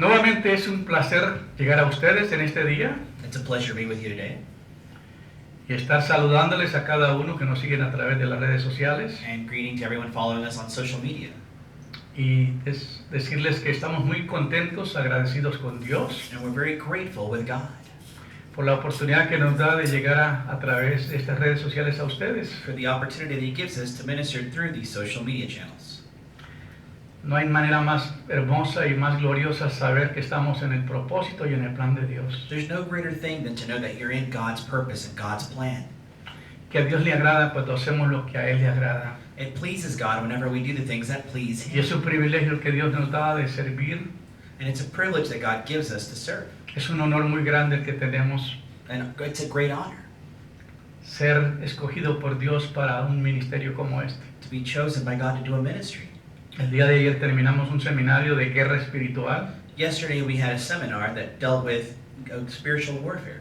Nuevamente es un placer llegar a ustedes en este día It's a pleasure to be with you today y estar saludándoles a cada uno que nos siguen a través de las redes sociales and greeting to everyone following us on social media. y decirles que estamos muy contentos, agradecidos con Dios And we're very grateful with God por la oportunidad que nos da de llegar a través de estas redes sociales a ustedes. for the opportunity that He gives us to minister through these social media channels. No hay manera más hermosa y más gloriosa saber que estamos en el propósito y en el plan de Dios. There's no greater thing than to know that you're in God's purpose and God's plan. Que a Dios le agrada cuando hacemos lo que a Él le agrada. It pleases God whenever we do the things that please Y Him. es un privilegio el que Dios nos da de servir. And it's a privilege that God gives us to serve. Es un honor muy grande el que tenemos And it's a great honor ser escogido por Dios para un ministerio como este. to be chosen by God to do a ministry. El día de ayer terminamos un seminario de guerra espiritual. Yesterday we had a seminar that dealt with spiritual warfare.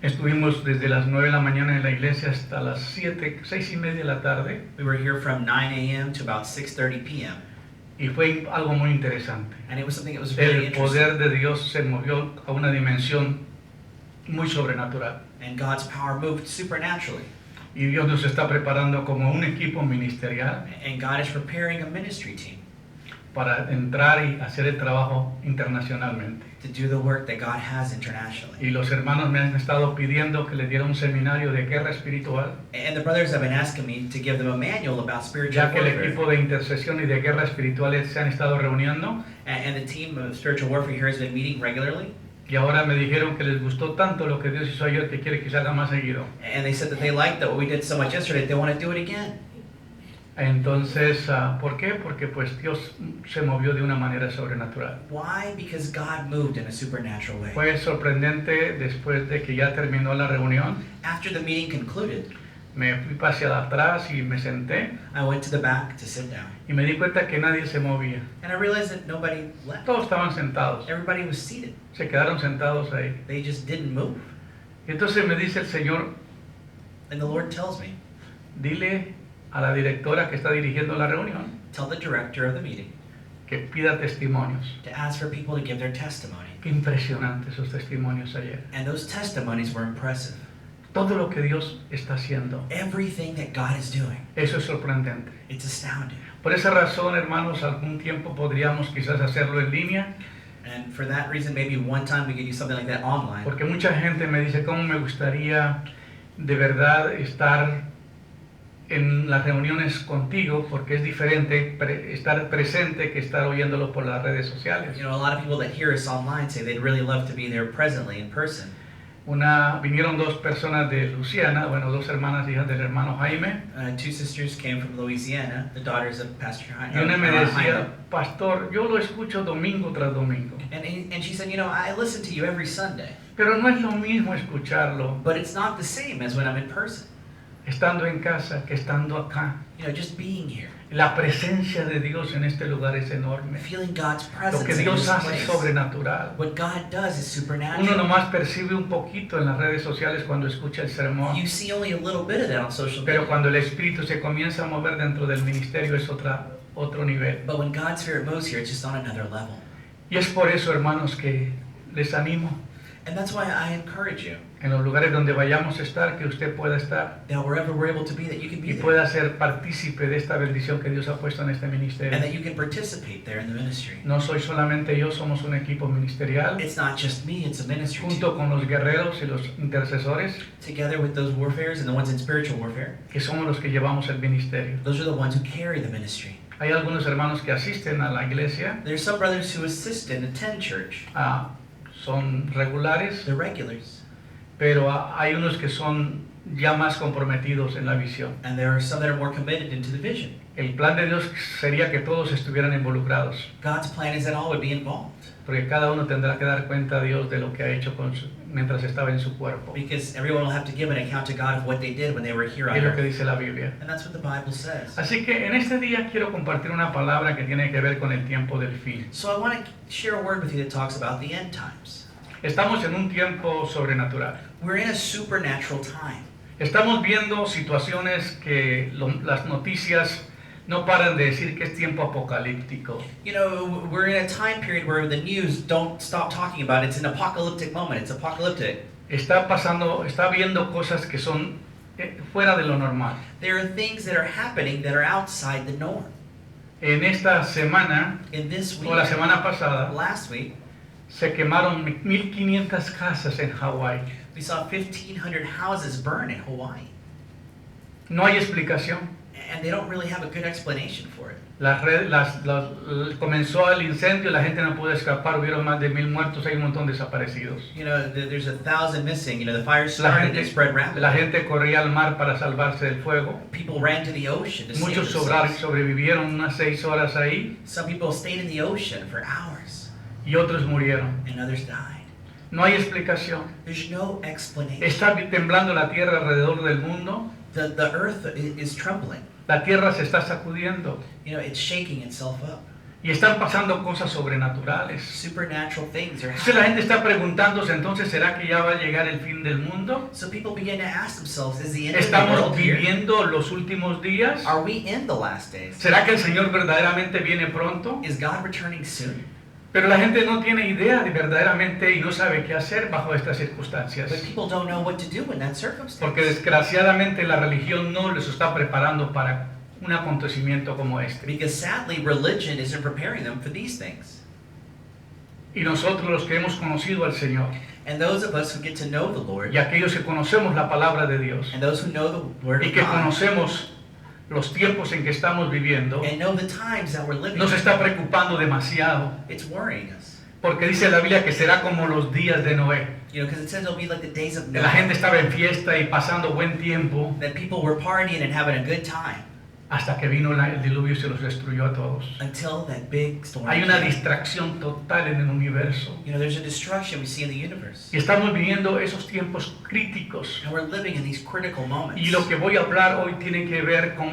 Estuvimos desde las 9 de la mañana en la iglesia hasta las 6:30 de la tarde We were here from 9 a.m. to about 6:30 p.m. y fue algo muy interesante. And it was something that was very El interesting. poder de Dios se movió a una dimensión muy sobrenatural And God's power moved supernaturally. y Dios nos está preparando como un equipo ministerial And God is preparing a ministry team para entrar y hacer el trabajo internacionalmente. to do the work that God has internationally. Y los hermanos me han estado pidiendo que les diera un seminario de guerra espiritual, And the brothers have been asking me to give them a manual about spiritual ya que el warfare. equipo de intercesión y de guerra espirituales se han estado reuniendo And the team of spiritual warfare here has been meeting regularly. y ahora me dijeron que les gustó tanto lo que Dios hizo ayer que quiere que se haga más seguido. And they said that they liked that what we did so much yesterday, they want to do it again. Entonces, ¿por qué? Porque pues Dios se movió de una manera sobrenatural. Why? Because God moved in a supernatural way. Fue sorprendente después de que ya terminó la reunión. After the meeting concluded, Me fui hacia atrás y me senté I went to the back to sit down. y me di cuenta que nadie se movía. And I realized that nobody left. Todos estaban sentados, Everybody was seated. se quedaron sentados ahí. They just didn't move. Y entonces me dice el Señor, And the Lord tells me, dile a la directora que está dirigiendo la reunión tell the director of the meeting que pida testimonios. to ask for people to give their testimony. Qué impresionantes esos testimonios ayer. And those testimonies were impressive. Todo lo que Dios está haciendo, Everything that God is doing, eso es sorprendente. it's astounding. Por esa razón, hermanos, algún tiempo podríamos quizás hacerlo en línea, And for that reason, maybe one time we could do something like that online. porque mucha gente me dice cómo me gustaría de verdad estar en las reuniones contigo, porque es diferente estar presente que estar oyéndolo por las redes sociales. You know, a lot of people that hear us online say they'd really love to be there presently in person. Vinieron dos personas de Luciana, bueno, dos hermanas hijas del hermano Jaime, Two sisters came from Louisiana, the daughters of Pastor y una me decía, Jaime. pastor, yo lo escucho domingo tras domingo, And she said, you know, I listen to you every Sunday, pero no es lo mismo escucharlo but it's not the same as when I'm in person. estando en casa que estando acá. You know, just being here, La presencia de Dios en este lugar es enorme. feeling God's Lo presence que in Dios this hace es place. sobrenatural. What God does is Uno supernatural. nomás percibe un poquito en las redes sociales cuando escucha el sermón, You see only a little bit of that on social pero media. cuando el Espíritu se comienza a mover dentro del ministerio es otro nivel. But when God's Spirit moves here, it's just on another level. Y es por eso, hermanos, que les animo And that's why I encourage you en los lugares donde vayamos a estar, que usted pueda estar that wherever we're able to be, that you can be y there. pueda ser partícipe de esta bendición que Dios ha puesto en este And ministerio. that you can participate there in the ministry. No soy solamente yo, somos un equipo ministerial, It's not just me, it's a ministry junto team. con los guerreros y los intercesores, Together with those warfares and the ones in spiritual warfare, que somos los que llevamos el ministerio. those are the ones who carry the ministry. Hay algunos hermanos que asisten a la iglesia, There's some brothers who assist and attend church. son regulares, They're regulars. pero hay unos que son ya más comprometidos en la visión. And there are some that are more committed into the vision. El plan de Dios sería que todos estuvieran involucrados, God's plan is that all would be involved. porque cada uno tendrá que dar cuenta a Dios de lo que ha hecho mientras estaba en su cuerpo. Because everyone will have to give an account to God of what they did when they were here on Es lo que earth. dice la Biblia. And that's what the Bible says. Así que en este día quiero compartir una palabra que tiene que ver con el tiempo del fin. So I want to share a word with you that talks about the end times. Estamos en un tiempo sobrenatural. We're in a supernatural time. Estamos viendo situaciones que las noticias no paran de decir que es tiempo apocalíptico. You know, we're in a time period where the news don't stop talking about it. It's an apocalyptic moment. It's apocalyptic. Está viendo cosas que son fuera de lo normal. There are things that are happening that are outside the norm. En esta semana, In this week, o la semana pasada, last week, se quemaron 1.500 casas en Hawái. we saw 1,500 houses burn in Hawaii. No hay explicación. And they don't really have a good explanation for it. Comenzó el incendio, la gente no pudo escapar, hubieron más de 1.000 muertos, hay un montón de desaparecidos. You know, there's 1,000 missing. You know, the fire La started and spread la rapidly. gente corría al mar para salvarse del fuego. People ran to the ocean to save Muchos themselves. sobrevivieron unas 6 horas ahí Some people stayed in the ocean for hours, y otros murieron. and others died. No hay explicación. There's no explanation. Está temblando la tierra alrededor del mundo. The earth is trembling. La tierra se está sacudiendo You know, it's shaking itself up. y están pasando cosas sobrenaturales. Supernatural things are Entonces la happening. gente está preguntándose, entonces, ¿será que ya va a llegar el fin del mundo? So people begin to ask themselves, is the end of the ¿Estamos world here? viviendo los últimos días? Are we in the last days? ¿Será que el Señor verdaderamente viene pronto? Is God returning soon? Pero la gente no tiene idea de verdaderamente y no sabe qué hacer bajo estas circunstancias. But people don't know what to do in that circumstance. Porque desgraciadamente la religión no les está preparando para un acontecimiento como este. Because sadly, religion isn't preparing them for these things. Y nosotros los que hemos conocido al Señor And those of us who get to know the Lord, y aquellos que conocemos la palabra de Dios and those who know the Word y of que God, conocemos los tiempos en que estamos viviendo, and know the times that we're living nos in, está preocupando demasiado. it's worrying us. Porque dice la Biblia que será como los días de Noé. You know, because it says it'll be like the days of La gente Noah, estaba en fiesta y pasando buen tiempo that people were partying and having a good time hasta que vino el diluvio y se los destruyó a todos. until that big storm Hay una came. distracción total en el universo. You know, there's a destruction we see in the universe. Y estamos viviendo esos tiempos críticos. And we're living in these critical moments. Y lo que voy a hablar hoy tiene que ver con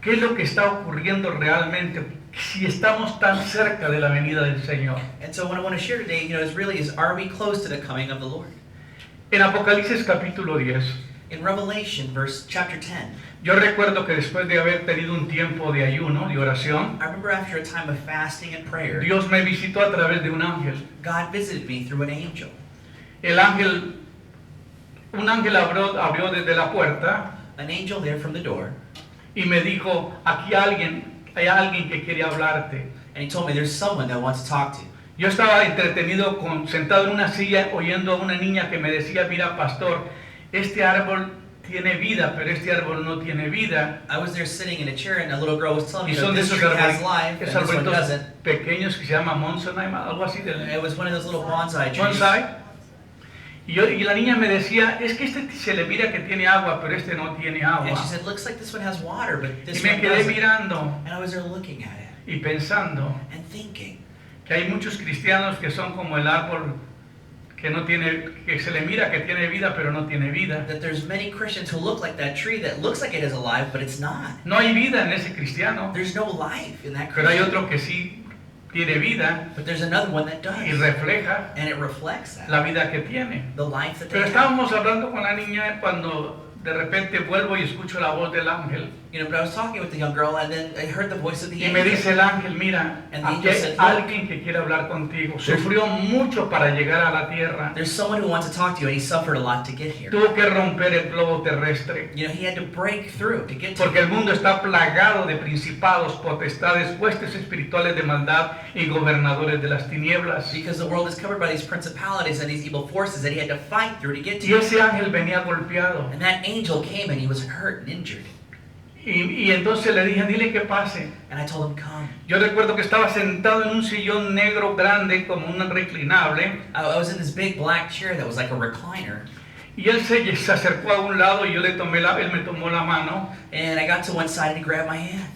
qué es lo que está ocurriendo realmente, si estamos tan cerca de la venida del Señor. And so what I want to share today, you know, is are we close to the coming of the Lord? En Apocalipsis capítulo 10, In Revelation, chapter 10, yo recuerdo que después de haber tenido un tiempo de ayuno, de oración, I remember after a time of fasting and prayer, Dios me visitó a través de un ángel. God visited me through an angel. Un ángel abrió desde la puerta An angel there from the door, y me dijo, aquí hay alguien que quiere hablarte. and he told me there's someone that wants to talk to you. Yo estaba entretenido sentado en una silla oyendo a una niña que me decía, mira pastor, este árbol tiene vida, pero este árbol no tiene vida. I was there sitting in a chair, and a little girl was telling Y me son that de this esos tree has life, and esos this one arbolitos doesn't. pequeños que se llama Monsonaim, algo así del It was one of those little bonsai trees. bonsai. Y la niña me decía, es que este se le mira que tiene agua, pero este no tiene And agua. she said, looks like this one has water, but Y this me one quedé doesn't. mirando And I was there looking at it y pensando and thinking que hay muchos cristianos que son como el árbol que se le mira que tiene vida, pero no tiene vida. that there's many Christians who look like that tree that looks like it is alive, but it's not. No hay vida en ese cristiano, There's no life in that pero hay Christian. otro que sí tiene vida But there's another one that y does. refleja And it reflects that. la vida que tiene. The life that they Pero have. estábamos hablando con la niña cuando de repente vuelvo y escucho la voz del ángel. You know, but I was talking with the young girl, and then I heard the voice of the Y me angel. dice el ángel, mira, And the aquí angel hay said, alguien que quiere hablar contigo. Sufrió mucho para llegar a la tierra. There's someone who wants to talk to you, and he suffered a lot to get here. Tuvo que romper el globo terrestre. You know, he had to break through to get to Porque el mundo está plagado de principados, potestades, huestes espirituales de maldad y gobernadores de las tinieblas. because the world is covered by these principalities and these evil forces that he had to fight through to get to. Y ese ángel venía golpeado. And that angel came, and he was hurt and injured. Y entonces le dije, dile que pase. And I told him, come. Yo recuerdo que estaba sentado en un sillón negro grande como un reclinable. I was in this big black chair that was like a recliner. Y él se acercó a un lado y él me tomó la mano. And I got to one side and he grabbed my hand.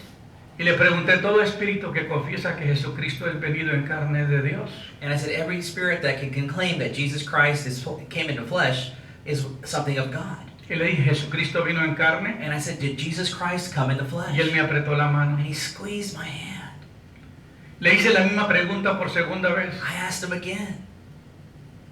Y le pregunté, todo espíritu que confiesa que Jesucristo es venido en carne de Dios. And I said, every spirit that can claim that Jesus Christ came into flesh is something of God. Y le dije, Jesucristo vino en carne. And I said, did Jesus Christ come in the Y flesh? él me apretó la mano. And he squeezed my hand. Le hice la misma pregunta por segunda vez. I asked him again.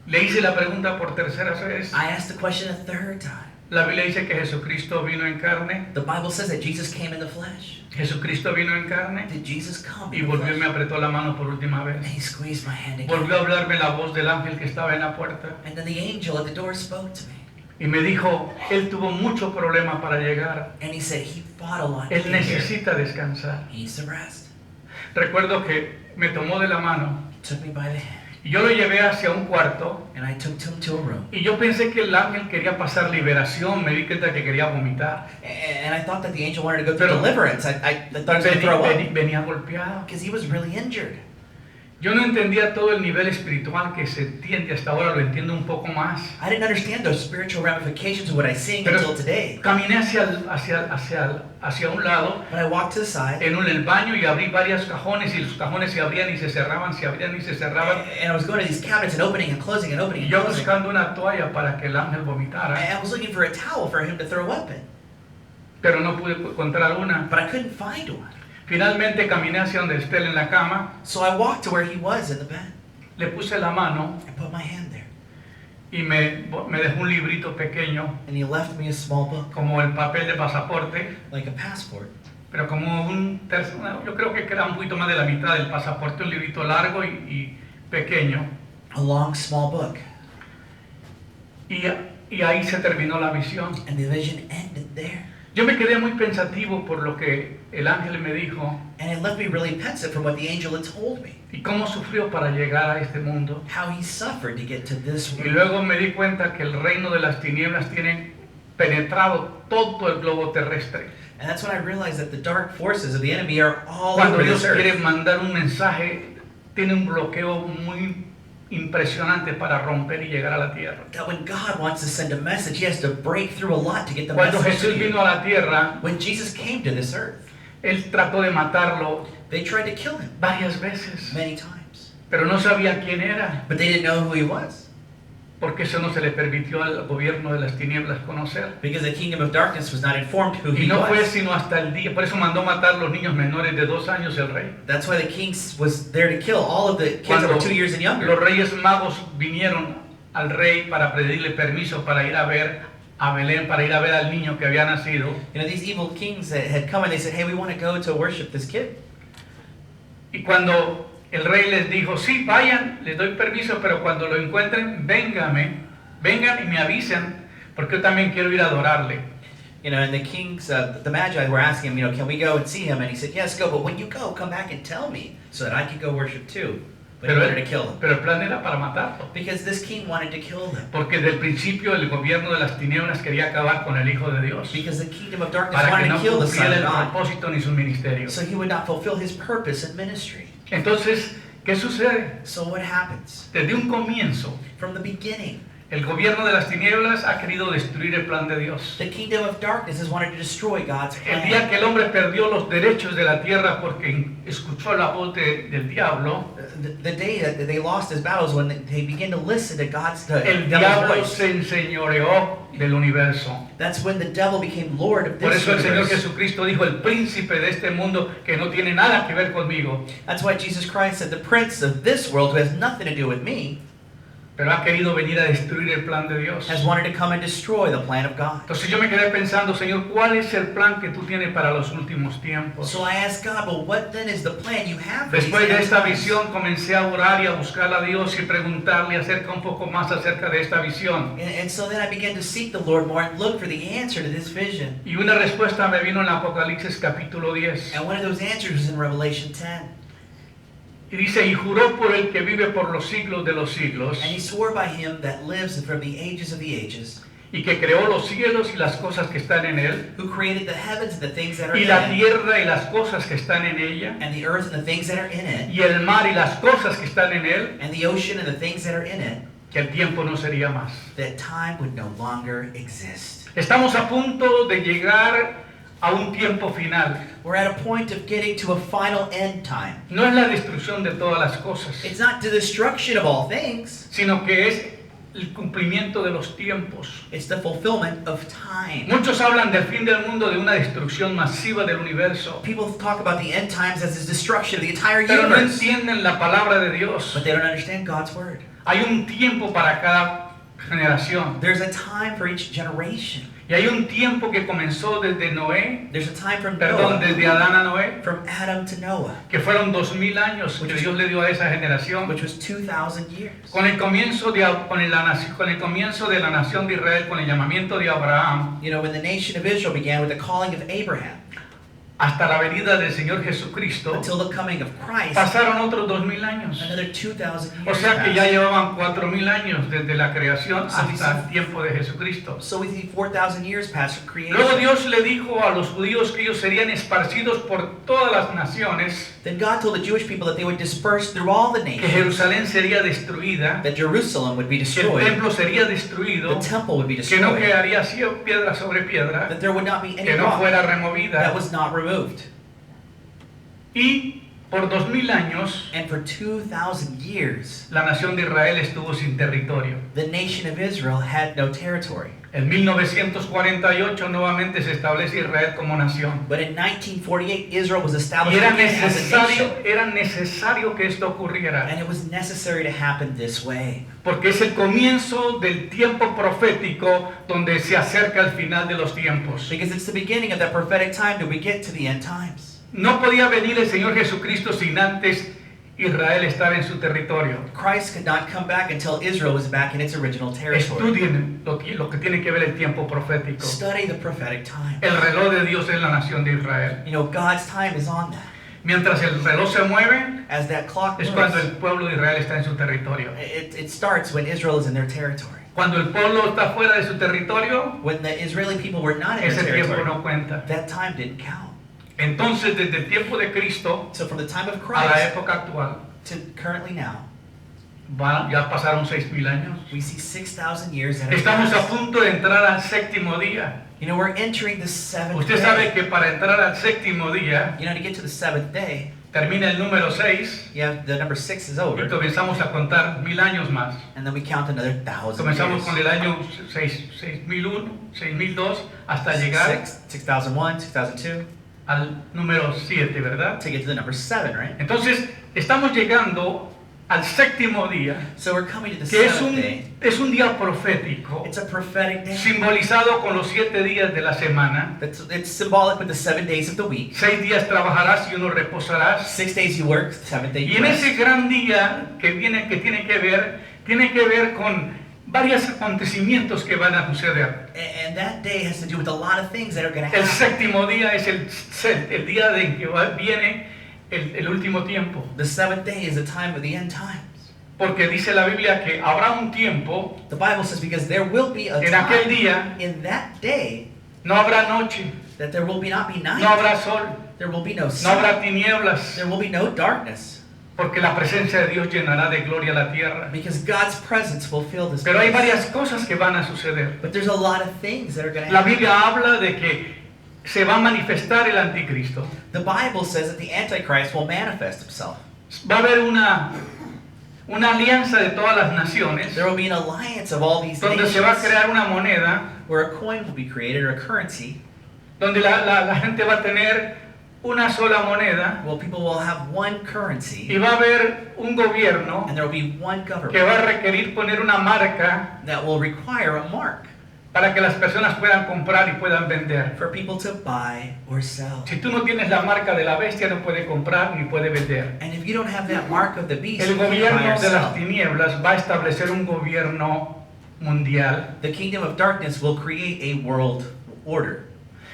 Le hice la pregunta por tercera vez. I asked the question a third time. La Biblia dice que Jesucristo vino en carne. The Bible says that Jesus came in the flesh. Jesucristo vino en carne Did Jesus come y in the volvió y me flesh? apretó la mano por última vez. And he squeezed my hand again. Volvió a hablarme la voz del ángel que estaba en la puerta And then the angel at the door spoke to me. y me dijo, él tuvo mucho problema para llegar. And he said he fought a lot to Él get here. necesita descansar. He needs to rest. Recuerdo que me tomó de la mano Took me by the hand. y yo lo llevé hacia un cuarto And I took him to a room. y yo pensé que el ángel quería pasar liberación, me di cuenta que quería vomitar. And I thought that the angel wanted to go through Pero- deliverance. I thought he was going to throw up. Venía golpeado. Because he was really injured. Yo no entendía todo el nivel espiritual que se entiende, hasta ahora lo entiendo un poco más. I didn't understand those spiritual ramifications of what I sing Pero until today. caminé hacia un lado, But I walked to the side. en el baño y abrí varios cajones y los cajones se abrían y se cerraban, se abrían y se cerraban. And I was going to these cabinets and opening and closing and opening Y and yo closing. buscando una toalla para que el ángel vomitara, I was looking for a towel for him to throw up in. pero no pude encontrar una. But I couldn't find one. Finalmente caminé hacia donde esté él en la cama, So I walked to where he was in the bed. le puse la mano I put my hand there. y me dejó un librito pequeño, And he left me a small book, como el papel de pasaporte, like a passport. pero como un tercio, yo creo que era un poquito más de la mitad del pasaporte, un librito largo y pequeño. A long, small book. Y ahí se terminó la visión. And the vision ended there. Yo me quedé muy pensativo por lo que el ángel me dijo And it left me really pensive from what the angel had told me. y cómo sufrió para llegar a este mundo. How he suffered to get to this Y room. luego me di cuenta que el reino de las tinieblas tiene penetrado todo el globo terrestre. And that's when I realized that the dark forces of the enemy are all Cuando over Dios this quiere earth. mandar un mensaje, tiene un bloqueo muy impresionante para romper y llegar a la tierra. That when God wants to send a message, he has to break through a lot to get the Cuando message to Jesús you. vino a la tierra, When Jesus came to this earth, él trató de matarlo they tried to kill him varias veces, many times. pero no sabía quién era, But they didn't know who he was. porque eso no se le permitió al gobierno de las tinieblas conocer. Because the kingdom of darkness was not informed who Y he no fue was. sino hasta el día, por eso mandó matar los niños menores de 2 años el rey. That's why the king was there to kill all of the kids that were 2 years and younger. Los reyes magos vinieron al rey para pedirle permiso para ir a ver a Belén, para ir a ver al niño que había nacido. You know, these evil kings that had come and they said, hey, we want to go to worship this kid. Y cuando el rey les dijo, sí, vayan, les doy permiso, pero cuando lo encuentren, vengan y me avisen, porque yo también quiero ir a adorarle. You know, and the kings, the magi were asking him, you know, can we go and see him? And he said, yes, go, but when you go, come back and tell me so that I can go worship too. But he wanted to kill him. Pero el plan era para matarlo. Because this king wanted to kill them. Porque desde el principio el gobierno de las tinieblas quería acabar con el Hijo de Dios. Because the kingdom of darkness Para que wanted no to kill the Son cumpliera of el God. propósito ni su ministerio. So he would not fulfill his purpose and ministry. Entonces, ¿qué sucede? So what happens? Desde un comienzo, From the beginning, el gobierno de las tinieblas ha querido destruir el plan de Dios. the kingdom of darkness has wanted to destroy God's El día plan. que el hombre perdió los derechos de la tierra porque escuchó la voz del diablo, The day that they lost his battles when they began to listen to God's el devil's diablo voice. se enseñoreó del universo. That's when the devil became Lord of Por this eso el Señor universe. Jesucristo dijo, el príncipe de este mundo que no tiene nada que ver conmigo, That's why Jesus Christ said, the prince of this world, who has nothing to do with me, pero ha querido venir a destruir el plan de Dios. has wanted to come and destroy the plan of God. Entonces yo me quedé pensando, Señor, ¿cuál es el plan que tú tienes para los últimos tiempos? So I asked God, well, what then is the plan you have for these Después de end esta times? visión comencé a orar y a buscar a Dios y preguntarle un poco más acerca de esta visión. And so then I began to seek the Lord more and look for the answer to this vision. Y una respuesta me vino en Apocalipsis capítulo 10. And one of those answers was in Revelation 10. Y dice, y juró por el que vive por los siglos de los siglos, And he swore by him that lives from the ages of the ages, y que creó los cielos y las cosas que están en él, who created the heavens and the things that are y in la it, tierra y las cosas que están en ella, and the earth and the things that are in it, y el mar y las cosas que están en él, and the ocean and the things that are in it, que el tiempo no sería más. that time would no longer exist. Estamos a punto de llegar a un tiempo final. We're at a point of getting to a final end time. No es la destrucción de todas las cosas, It's not the destruction of all things, sino que es el cumplimiento de los tiempos. it's the fulfillment of time. Muchos hablan del fin del mundo, de una destrucción masiva del universo, People talk about the end times as the destruction of the entire pero no universe, entienden la palabra de Dios. but they don't understand God's word. Hay un tiempo para cada generación. There's a time for each generation. Y Y hay un tiempo que comenzó desde Noé, There's a time from perdón, Noah, desde Adán a Noé, from Adam to Noah, que fueron 2000 años que Dios le dio a esa generación. which was 2,000 years. Con el comienzo de la nación de Israel, con el llamamiento de Abraham, You know, when the nation of Israel began with the calling of Abraham hasta la venida del Señor Jesucristo, until the coming of Christ, pasaron otros 2000 años. another 2,000 O years sea que ya passed. llevaban 4000 años desde la creación hasta el tiempo de Jesucristo. So we see 4,000 years past from creation. Luego Dios le dijo a los judíos que ellos serían esparcidos por todas las naciones, Then God told the Jewish people that they would disperse through all the que nations, Jerusalén sería destruida, that Jerusalem would be que el destroyed, templo sería the destruido, temple would be que no destroyed, quedaría así piedra sobre piedra, that there would not be any que no rock fuera that removida. was not removed. Y por 2000 años And for 2,000 years, la nación de Israel estuvo sin territorio. the nation of Israel had no territory. En 1948 nuevamente se establece Israel como nación. But in 1948, Israel was Y established era again as a nation. necesario que esto ocurriera, And it was necessary to happen this way. porque es el comienzo del tiempo profético donde se acerca el final de los tiempos. Because it's the beginning of that prophetic time that we get to the end times. No podía venir el Señor Jesucristo sin antes Israel estar en su territorio. Christ could not come back until Israel was back in its original territory. Estudien lo que tiene que ver el tiempo profético. Study the prophetic time. El reloj de Dios es la nación de Israel. You know, God's time is on that. Mientras el reloj se mueve, As that clock es cuando moves, el pueblo de Israel está en su territorio. it starts when Israel is in their territory. Cuando el pueblo está fuera de su territorio, When the Israeli people were not in ese their tiempo territory, no cuenta. that time didn't count. Entonces, desde el tiempo de Cristo So from the time of a la Christ época actual, to currently now, ya pasaron 6000 años. we see 6,000 years that have Estamos a passed. punto de entrar al séptimo día. You know, we're entering the seventh Usted sabe day. que para entrar al séptimo día, You know, to get to the seventh day, termina el número 6 yeah, the number 6 is y over, comenzamos a contar 1000 años más. and then we count another 1,000 Comenzamos years. con el año 6001, 6002, hasta llegar 6,001, 2002, al número 7, ¿verdad? to get to the number 7, right? Entonces, estamos llegando al séptimo día, So we're coming to the que seventh day. es un día profético, It's a prophetic day. simbolizado con los 7 días de la semana. It's symbolic with the 7 days of the week. 6 días trabajarás y uno reposarás. 6 days you work, 7th day Y you en rest. ese gran día que tiene que ver con varios acontecimientos que van a suceder. And that day has to do with a lot of things that are going to El happen. séptimo día es el día en que viene el último tiempo. The 7th day is the time of the end times. Porque dice la Biblia que habrá un tiempo, The Bible says because there will be a en aquel time día in that day no habrá noche, that there will not be night. no habrá sol, There will be no no sun. habrá tinieblas, There will be no darkness. porque la presencia de Dios llenará de gloria la tierra. Because God's presence will fill this Pero hay place. varias cosas que van a suceder. But there's a lot of things that are going to La happen. Biblia habla de que se va a manifestar el anticristo. The Bible says that the Antichrist will manifest himself. Va a haber una alianza de todas las naciones There will be an alliance of all these donde se va a nations crear una moneda where a coin will be created or a currency. donde la gente va a tener una sola moneda Well, people will have one y currency va a haber un gobierno and there will be one que government va a requerir poner una marca that will require a mark para que las personas puedan comprar y puedan vender. for people to buy or sell. Si tú no tienes la marca de la bestia, no puede comprar ni puede vender. And if you don't have that mark of the beast, El you can't buy gobierno or de las sell. tinieblas va a establecer un gobierno mundial The kingdom of darkness will create a world order.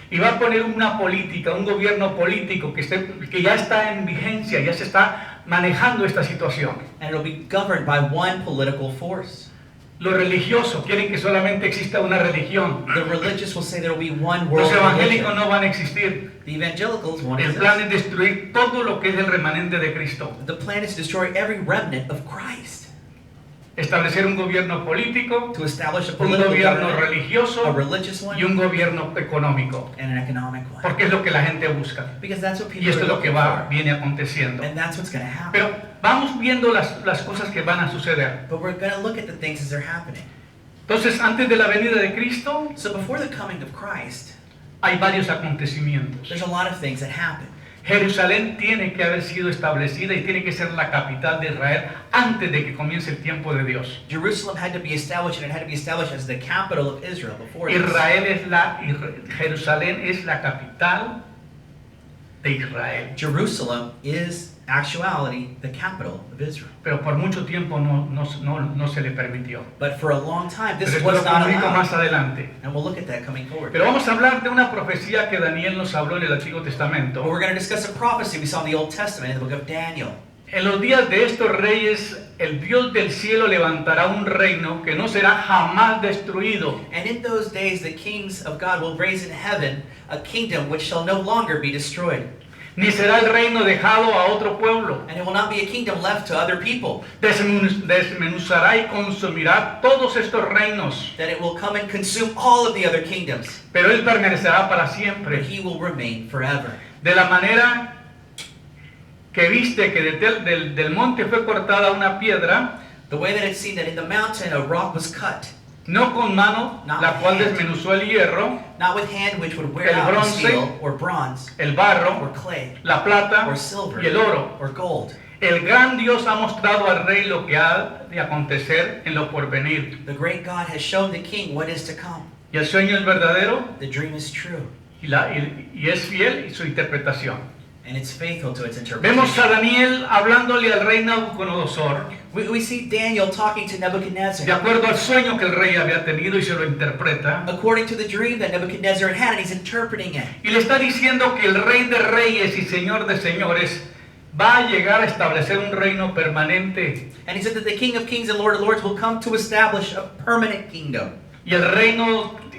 y va a poner una política, un gobierno político que ya está en vigencia, ya se está manejando esta situación. And it'll be governed by one political force. Los religiosos quieren que solamente exista una religión. The religious will say there will be one Los world evangélicos religion. no van a existir. The evangelicals want El it. plan es destruir todo lo que es el remanente de Cristo. The plan is to destroy every remnant of Christ. Establecer un gobierno político, To establish a un political gobierno government, a religioso religious one, y un gobierno económico. and an economic one. Porque es lo que la gente busca. Because that's what Y people esto are es lo que looking viene aconteciendo. for. And that's what's going to happen. Pero vamos viendo las cosas que van a suceder. But we're going to look at the things as they're happening. Entonces, antes de la venida de Cristo, So before the coming of Christ, hay varios acontecimientos. there's a lot of things that happen. Jerusalén tiene que haber sido establecida y tiene que ser la capital de Israel antes de que comience el tiempo de Dios. Jerusalem had to be established, and it had to be established as the capital of Israel before this. Jerusalén es la capital de Israel. Jerusalem is actuality the capital of Israel. Pero por mucho tiempo no se le permitió. But for a long time, this Pero esto was lo not comunico más allowed. adelante. And we'll look at that coming forward. Pero vamos a hablar de una profecía que Daniel nos habló en el Antiguo But Testamento. we're going to discuss a prophecy we saw in the Old Testament in the book of Daniel. En los días de estos reyes, el Dios del cielo levantará un reino que no será jamás destruido. And in those days, the kings of God will raise in heaven a kingdom which shall no longer be destroyed. Ni será el reino dejado a otro pueblo. And it will not be a kingdom left to other people. Desmenuzará y consumirá todos estos reinos, That it will come and consume all of the other kingdoms. pero él permanecerá para But siempre. he will remain forever. De la manera que viste que del monte fue cortada una piedra, The way that it's seen that in the mountain a rock was cut, no con mano, Not la with cual hand. desmenuzó el hierro, not with hand which would wear El out bronce. steel or bronze el or barro, clay la plata or silver y el oro. or gold. El gran Dios ha mostrado al rey lo que ha de acontecer en lo porvenir. The great God has shown the king what is to come. Y el sueño es verdadero The dream is true, y es fiel y su interpretación. and it's faithful to its Vemos a interpretation. Daniel hablándole al rey Nabucodonosor We see Daniel talking to de Nebuchadnezzar acuerdo al sueño que el rey había tenido y se lo interpreta. according to the dream that Nebuchadnezzar had, and he's interpreting it. Y le está diciendo que el rey de reyes y señor de señores va a llegar a establecer un reino permanente. And he said that the King of Kings and Lord of Lords will come to establish a permanent kingdom. Y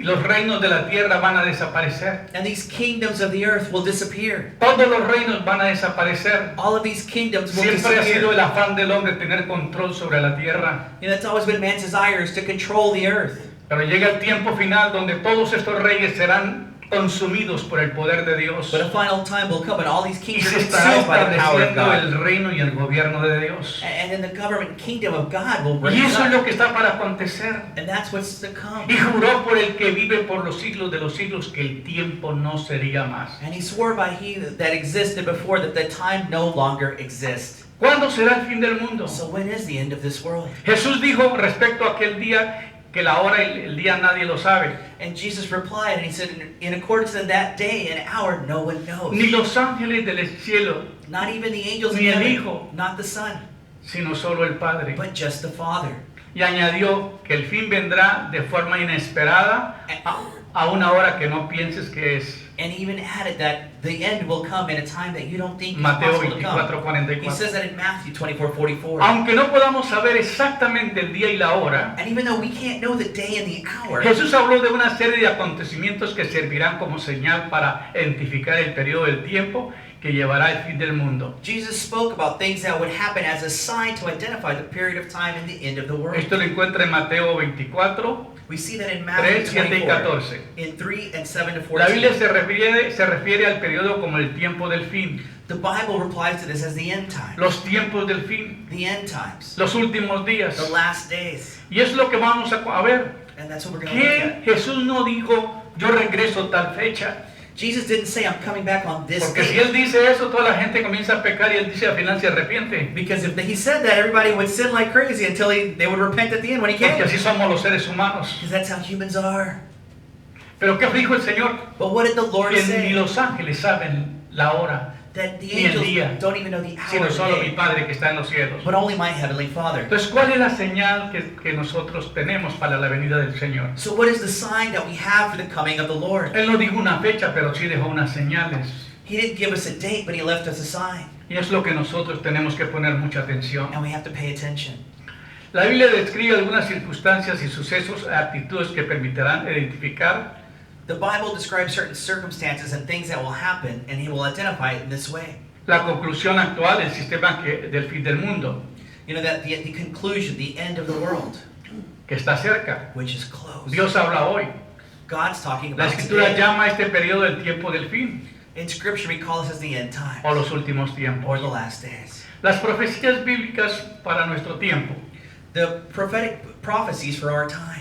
los reinos de la tierra van a desaparecer. And these kingdoms of the earth will disappear. Todos los reinos van a desaparecer. All of these kingdoms will Siempre ha sido disappear. el afán del hombre tener control sobre la tierra. And that's always been man's desire, is to control the earth. Pero llega el tiempo final donde todos estos reyes serán consumidos por el poder de Dios. But a final time will come and all these Y kings se are estará consumed by the power of estableciendo God. el reino y el gobierno de Dios. And then the government kingdom of God will Y raise eso es lo up. que está para acontecer. And that's what's to come. Y juró por el que vive por los siglos de los siglos que el tiempo no sería más. And he swore by he that existed before that the time no longer exists. ¿Cuándo será el fin del mundo? So when is the end of this world? Jesús dijo respecto a aquel día que la hora y el día nadie lo sabe. And Jesus replied, and he said, in accordance to that day and hour, no one knows. Ni los ángeles del cielo, Not even the angels in Ni el heaven, Hijo. not the Son, sino solo el Padre. but just the Father. Y añadió que el fin vendrá de forma inesperada a una hora que no pienses que es. And even added that the end will come in a time that you don't think is Mateo possible to come. 24:44. He says that in Matthew 24:44. Aunque no podamos saber exactamente el día y la hora, And even though we can't know the day and the hour, Jesús habló de una serie de acontecimientos que servirán como señal para identificar el periodo del tiempo que llevará el fin del mundo. Jesus spoke about things that would happen as a sign to identify the period of time and the end of the world. Esto lo encuentra en Mateo 24, We see that in Matthew 3, 7 y 24, 14. in 3 and 7 to La Biblia 14. se refiere al periodo como el tiempo del fin, The Bible replies to this as the end times, los tiempos del fin, the end times, los últimos días. the last days. Y es lo que vamos a ver. And that's what we're going to look at. Que Jesús no dijo, yo regreso tal fecha. Jesus didn't say, I'm coming back on this Porque si day. Él dice eso, toda la gente comienza a pecar y Él dice al final se arrepiente. Because if he said that, everybody would sin like crazy until they would repent at the end when he Porque came. así somos los seres humanos. Because that's how humans are. Pero ¿qué dijo el Señor? But what did the Lord Que ni say? los ángeles saben la hora, That the ni el día, angels don't even know the hour sino of solo the mi day, Padre que está en los cielos. but only my heavenly Father. Entonces, ¿cuál es la señal que nosotros tenemos para la venida del Señor? So what is the sign that we have for the coming of the Lord? Él no dijo una fecha, pero sí dejó unas señales. He didn't give us a date, but he left us a sign. Y es lo que nosotros tenemos que poner mucha atención. And we have to pay attention. La Biblia describe algunas circunstancias y sucesos, actitudes que permitirán identificar The Bible describes certain circumstances and things that will happen, and he will identify it in this way. la conclusión actual del sistema del fin del mundo, You know, that the conclusion, the end of the world, que está cerca. which is close. Dios habla hoy. God's talking La about Escritura today. llama a este periodo el tiempo del fin In Scripture, we call this as the end times, o los últimos tiempos. or the last days. Las profecías bíblicas para nuestro tiempo The prophetic prophecies for our time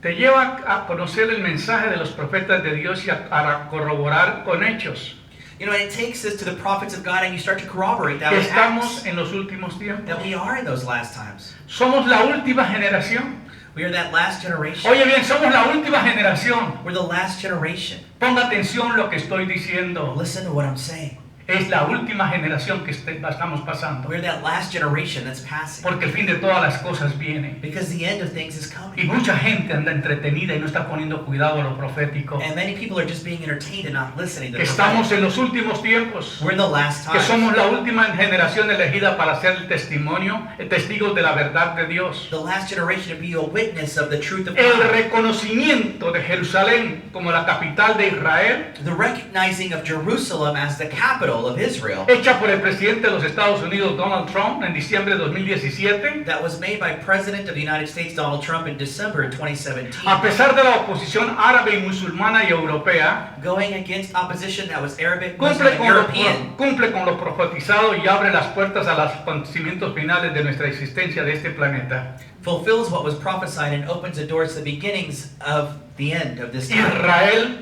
te lleva a conocer el mensaje de los profetas de Dios y a corroborar con hechos. You know, and it takes us to the prophets of God, and you start to corroborate that que with estamos Acts, en los últimos tiempos. that we are in those last times. Somos la última generación. We are that last generation. Oye bien, somos la última generación. We're the last generation. Ponga atención lo que estoy diciendo. Listen to what I'm saying. Es la última generación que estamos pasando. We're that last generation that's passing. Porque el fin de todas las cosas viene. Because the end of things is Y coming. mucha gente anda entretenida y no está poniendo cuidado a lo profético. And many people are just being entertained and not listening to Que the estamos prophetic. en los últimos tiempos. We're in the last Que times. somos la última generación elegida para ser el testimonio, testigos de la verdad de Dios. The last generation to be a witness of the truth of El God. reconocimiento de Jerusalén como la capital de Israel, The recognizing of Jerusalem as the capital of Israel, hecha por el presidente de los Estados Unidos, Donald Trump, en diciembre de 2017, that was made by President of the United States Donald Trump in December 2017, a pesar de la oposición árabe y musulmana y europea, going against opposition that was Arabic, Muslim, and European, cumple con lo profetizado y abre las puertas a los acontecimientos finales de nuestra existencia de este planeta. fulfills what was prophesied and opens the doors to the beginnings of the end of this time. Israel,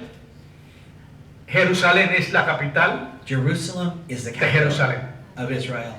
Jerusalén es la capital Jerusalem is the de capital Jerusalén. of Israel.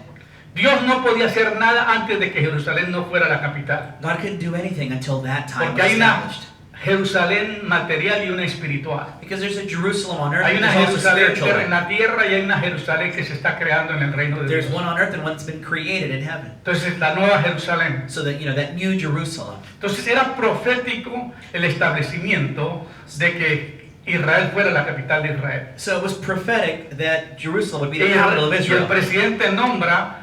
Dios no podía hacer nada antes de que Jerusalén no fuera la capital. God couldn't do anything until that time Porque was hay una established. Jerusalén material y una espiritual. Because there's a Jerusalem on earth, Hay and una there's also Jerusalén spiritual en life. la tierra y hay una Jerusalén que se está creando en el reino de There's Dios. one on earth and one that's been created in heaven. Entonces la nueva Jerusalén. So that, you know, that new Jerusalem. Entonces era profético el establecimiento de que Israel fuera la capital de Israel. So it was prophetic that Jerusalem would be Y the capital of el Israel. presidente nombra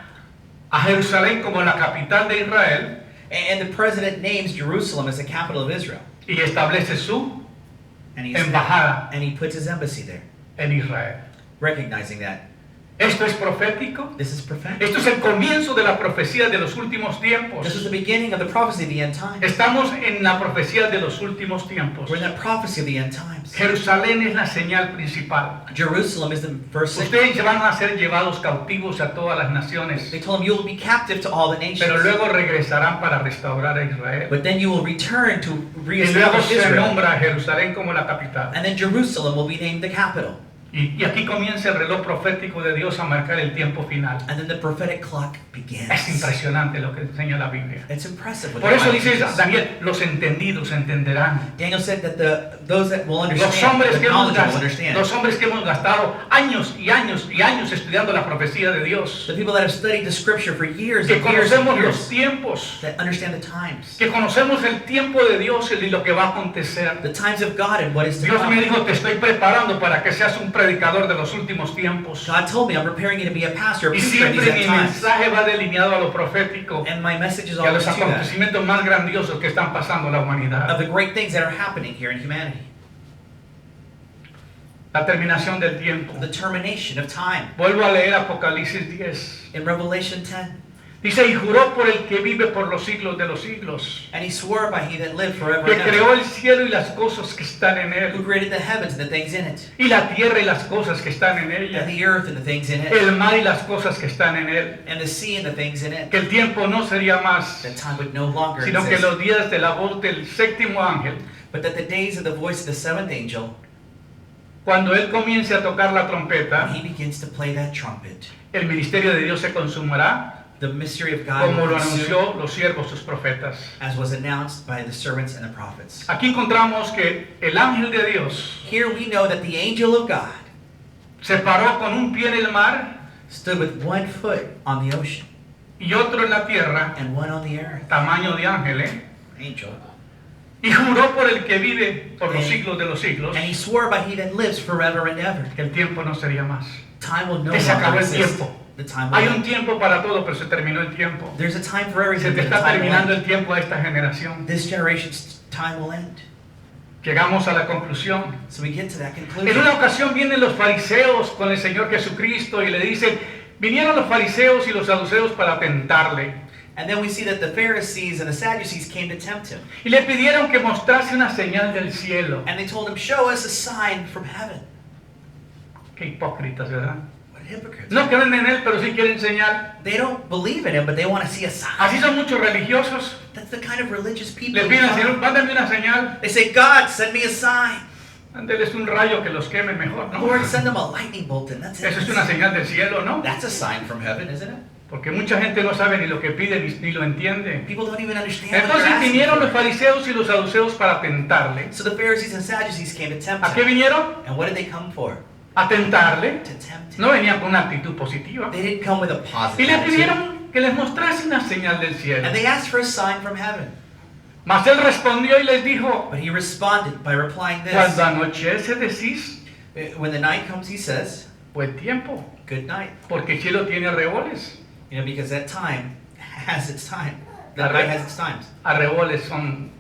a Jerusalén como la capital de Israel And the president names Jerusalem as the capital of Israel. y establece su And, embajada and he puts his embassy there, en Israel. recognizing that. Esto es profético. This is prophetic. Esto es el comienzo de la profecía de los últimos tiempos. This is the beginning of the prophecy of the end times. Estamos en la profecía de los últimos tiempos. We're in that prophecy of the end times. Jerusalén es la señal principal. Jerusalem is the first city. Ustedes van a ser llevados cautivos a todas las naciones, They told him you will be captive to all the nations. pero luego regresarán para restaurar a Israel. But then you will return to Y luego reestablish se Israel. nombra a Jerusalén como la capital. And then Jerusalem will be named the capital. Y aquí comienza el reloj profético de Dios a marcar el tiempo final. And then the prophetic clock begins. Es impresionante lo que enseña la Biblia. It's impressive. What Por the eso Bible dice teaches. Daniel, los entendidos entenderán. Daniel said that those that will Los understand, hombres, the que hemos knowledgeable will gastado, understand. los hombres que hemos gastado años y años y años estudiando la profecía de Dios, The people that have studied the scripture for years que and years and conocemos los years, tiempos, that understand the times. que conocemos el tiempo de Dios y lo que va a acontecer. The times of God and what is to Dios me come. dijo, te estoy preparando para que seas un predicador de los últimos tiempos. God told me I'm preparing you to be a pastor, a Y preacher in these siempre mi end times. mensaje va delineado a lo profético And my message is y a always los to that, acontecimientos más grandiosos que están pasando en la of humanidad. the great things that are happening here in humanity. La terminación del tiempo. The termination of time. Vuelvo a leer Apocalipsis 10. In Revelation 10, Dice, y juró por el que vive por los siglos de los siglos, and he swore by he that lived forever que and ever, creó el cielo y las cosas que están en who él, created the heavens and the things in it, y la tierra y las cosas que están en and ella, the earth and the things in it, el mar y las cosas que están en él, and the sea and the things in it. que el tiempo no sería más, That time would no longer sino que exist, los días de la voz del séptimo ángel, but that the days of the voice of the seventh angel, cuando él comience a tocar la when trompeta, he begins to play that trumpet, el ministerio de Dios se consumará, the mystery of God como will lo consume, anunció los siervos, sus profetas. as was announced by the servants and the prophets. Aquí encontramos que el ángel de Dios Here we know that the angel of God se paró con un pie en el mar stood with one foot on the ocean y otro en la tierra, and one on the earth. tamaño de ángel, Angel. y juró por el que vive por los siglos de los siglos, And he swore by he that lives forever and ever. que el tiempo no sería más. Time will no Que se acabó longer el exist. tiempo. The time will Hay un end. tiempo para todo, pero se terminó el tiempo. There's a time for Se everything. te but the está time will terminando end. el tiempo a esta generación. This generation's time will end. Llegamos a la conclusión. So we get to that En conclusion. una ocasión vienen los fariseos con el Señor Jesucristo y le dicen, vinieron los fariseos y los saduceos para tentarle. And then we see that the Pharisees and the Sadducees came to tempt him. Y le pidieron que mostrase una señal del cielo. And they told him, show us a sign from heaven. Qué hipócritas, ¿verdad? What hypocrites. No creen en Él, pero sí quieren señal. They don't believe in him, but they want to see a sign. Así son muchos religiosos. That's the kind of religious people. Le we piden al find. Señor, mándame una señal. They say, God, send me a sign. Mándeles un rayo que los queme mejor, ¿no? Lord, send them a lightning bolt and that's it. Eso es una señal del cielo, ¿no? That's a sign from heaven, isn't it? Porque mucha gente no sabe ni lo que pide ni lo entiende. People don't even understand what they're Entonces asking vinieron los for. fariseos y los saduceos para tentarle. So the Pharisees and Sadducees came to tempt ¿A qué him. vinieron? And what did they come for? A tentarle. To tempt him. No venían con una actitud positiva. They didn't come with a Y positive le attitude. pidieron que les mostrase una señal del cielo. And they asked for a sign from heaven. Mas él respondió y les dijo, But he responded by replying this. cuando anochece decís, When the night comes, he says, buen tiempo, good night. porque el cielo tiene arreboles. You know, because that time has its time. The Arre- night has its times. Arreboles son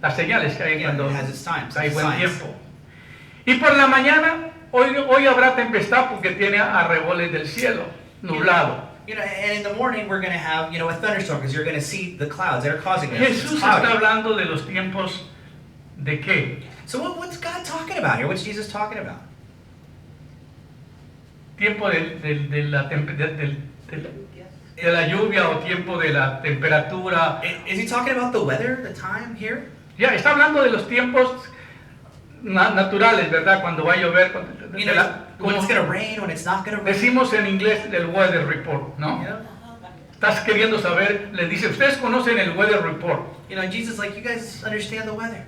las señales que hay Yeah, cuando it has its times. hay its buen signs. tiempo. Y por la mañana, hoy habrá tempestad porque tiene arreboles del cielo, nublado. You know, and in the morning we're going to have, a thunderstorm because you're going to see the clouds that are causing this. It's Jesús está cloudy. hablando de los tiempos de qué? So what's God talking about here? What's Jesus talking about? Tiempo de la lluvia o tiempo de la temperatura. Is he talking about the weather, the time here? Ya, está hablando de los tiempos naturales, ¿verdad? Cuando va a llover. You know, when it's going to rain, when it's not going to rain. Decimos en inglés el weather report, ¿no? You know? Estás queriendo saber, le dice, ustedes conocen el weather report, You know, Jesus is like, you guys understand the weather.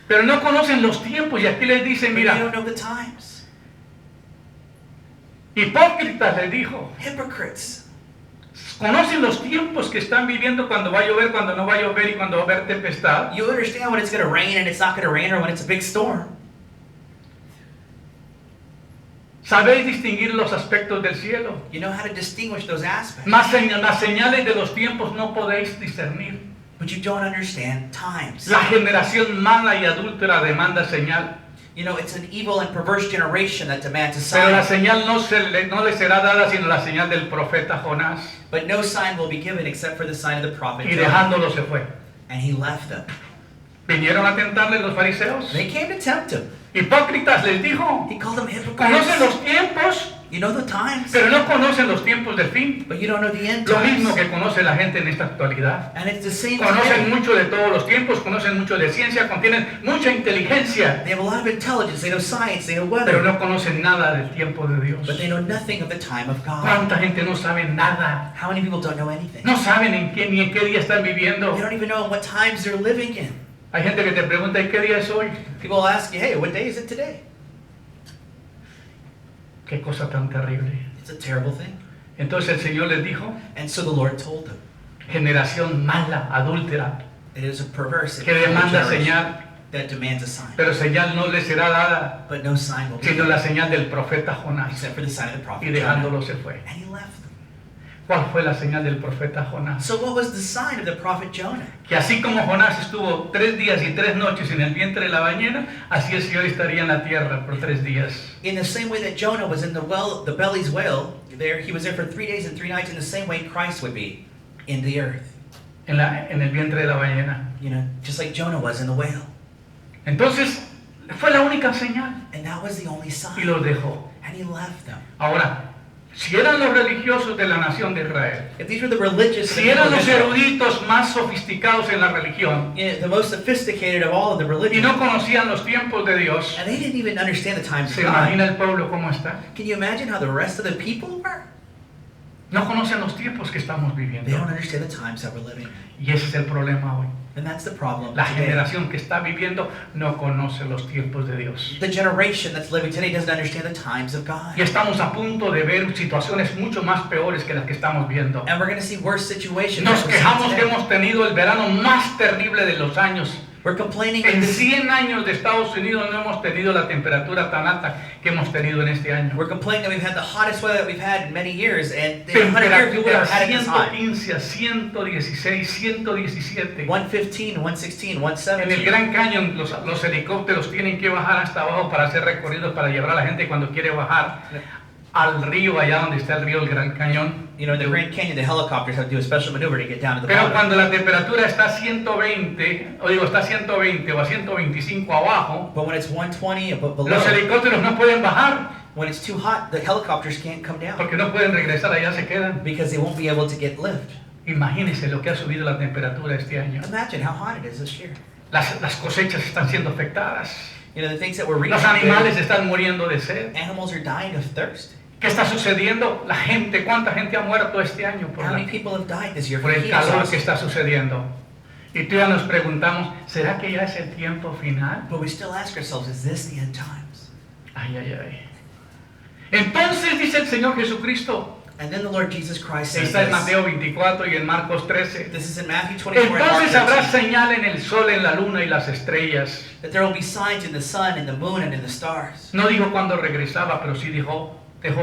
pero no conocen los tiempos y aquí les dice, But you mira, don't know the times. hipócritas les dijo, Hypocrites. conocen los tiempos que están viviendo cuando va a llover, cuando no va a llover y cuando va a haber tempestad. You understand when it's going to rain and it's not going to rain or when it's a big storm. Sabéis distinguir los aspectos del cielo, You know how to distinguish those aspects. mas las señales de los tiempos no podéis discernir. But you don't understand times. La generación mala y adúltera demanda señal, You know, it's an evil and perverse generation that demands a pero la sign. señal no le será dada sino la señal del profeta Jonás. But no sign will be given except for the sign of the prophet Y Jonah. dejándolo se fue. And he left them. Vinieron a tentarle los fariseos. They came to tempt him. Hipócritas les dijo, He called them conocen hypocrites. los tiempos, You know the times, pero no conocen los tiempos del fin. but you don't know the end Lo mismo times. que conoce la gente en esta actualidad. And it's the same Conocen today. mucho de todos los tiempos, conocen mucho de ciencia, contienen mucha inteligencia, They have a lot of intelligence, they know science, they know pero weather, no conocen nada del tiempo de Dios. but they know nothing of the time of God. ¿Cuánta gente no sabe nada? How many people don't know anything? No saben ni en qué día están They viviendo. don't even know what times they're living in. Hay gente que te pregunta, ¿y qué día es hoy? People will ask you, hey, what day is it today? Qué cosa tan terrible. It's a terrible thing. Entonces el Señor les dijo, And so the Lord told them, generación mala, adúltera, it is a perverse and que evil demanda generation señal, that demands a sign. pero señal no le será dada, But no sign will be sino given la señal del profeta Jonás. except for the sign of the Y prophet Jonah. dejándolo se fue. And he left them. ¿Cuál fue la señal del profeta Jonás? So what was the sign of the prophet Jonah? Que así como Jonás estuvo 3 días y 3 noches en el vientre de la ballena, así el Señor estaría en la tierra por 3 días. In the same way that Jonah was in the belly's whale, he was there for 3 days and 3 nights. In the same way Christ would be in the earth. En el vientre de la ballena. You know, just like Jonah was in the whale. Entonces, fue la única señal And that was the only y sign. los dejó. And he left them. Ahora, si eran los religiosos de la nación de Israel, If these were the religious, si eran los eruditos más sofisticados en la religión the most sophisticated of all of the y religions, no conocían los tiempos de Dios, and they didn't even understand the times of ¿se God. imagina el pueblo cómo está? Can you imagine how the rest of the people were? No conocen los tiempos que estamos They viviendo. don't understand the times that we're living in. Y ese es el problema hoy. And that's the problem La today. generación que está viviendo no conoce los tiempos de Dios. The generation that's living today doesn't understand the times of God. Y estamos a punto de ver situaciones mucho más peores que las que estamos viendo. And we're going to see worse situations. Nos than we're seeing quejamos que today. hemos tenido el verano más terrible de los años. We're complaining En that this- 100 años de Estados Unidos no hemos tenido la temperatura tan alta que hemos tenido en este año. we're complaining that we've had the hottest weather that we've had in many years, and in 100 years we've Temperatura never had it this high. 115 a 116, 117. 115, 116, En el 117. Gran Cañón los helicópteros tienen que bajar hasta abajo para hacer recorridos para llevar a la gente cuando quiere bajar al río, allá donde está el río, el Gran Cañón. You know, in the Grand Canyon, the helicopters have to do a special maneuver to get down to the Pero bottom. cuando la temperatura está a 120, está a 120 o a 125 abajo, But when it's 120 below, los helicópteros no pueden bajar when it's too hot, the helicopters can't come down porque no pueden regresar, allá se quedan. because they won't be able to get lift. Imagínense lo que ha subido la temperatura este año. Imagine how hot it is this year. Las cosechas están siendo afectadas. You know, the things that we're reading. Los animales están muriendo de sed. Animals are dying of thirst. ¿Qué está sucediendo? La gente, ¿cuánta gente ha muerto este año How many people have died this year por from el heat calor que exhaustion? está sucediendo? Y tú ya nos preguntamos, ¿será que ya es el tiempo final? But we still ask ourselves, is this the end times? Ay, ay, ay. Entonces dice el Señor Jesucristo, And then the Lord Jesus Christ says está en this. Mateo 24 y en Marcos 13. This is in Matthew 24 and Mark Entonces habrá 13. señal en el sol, en la luna y las estrellas. That there will be signs in the sun and the moon and in the stars. No dijo cuando regresaba, pero sí dejó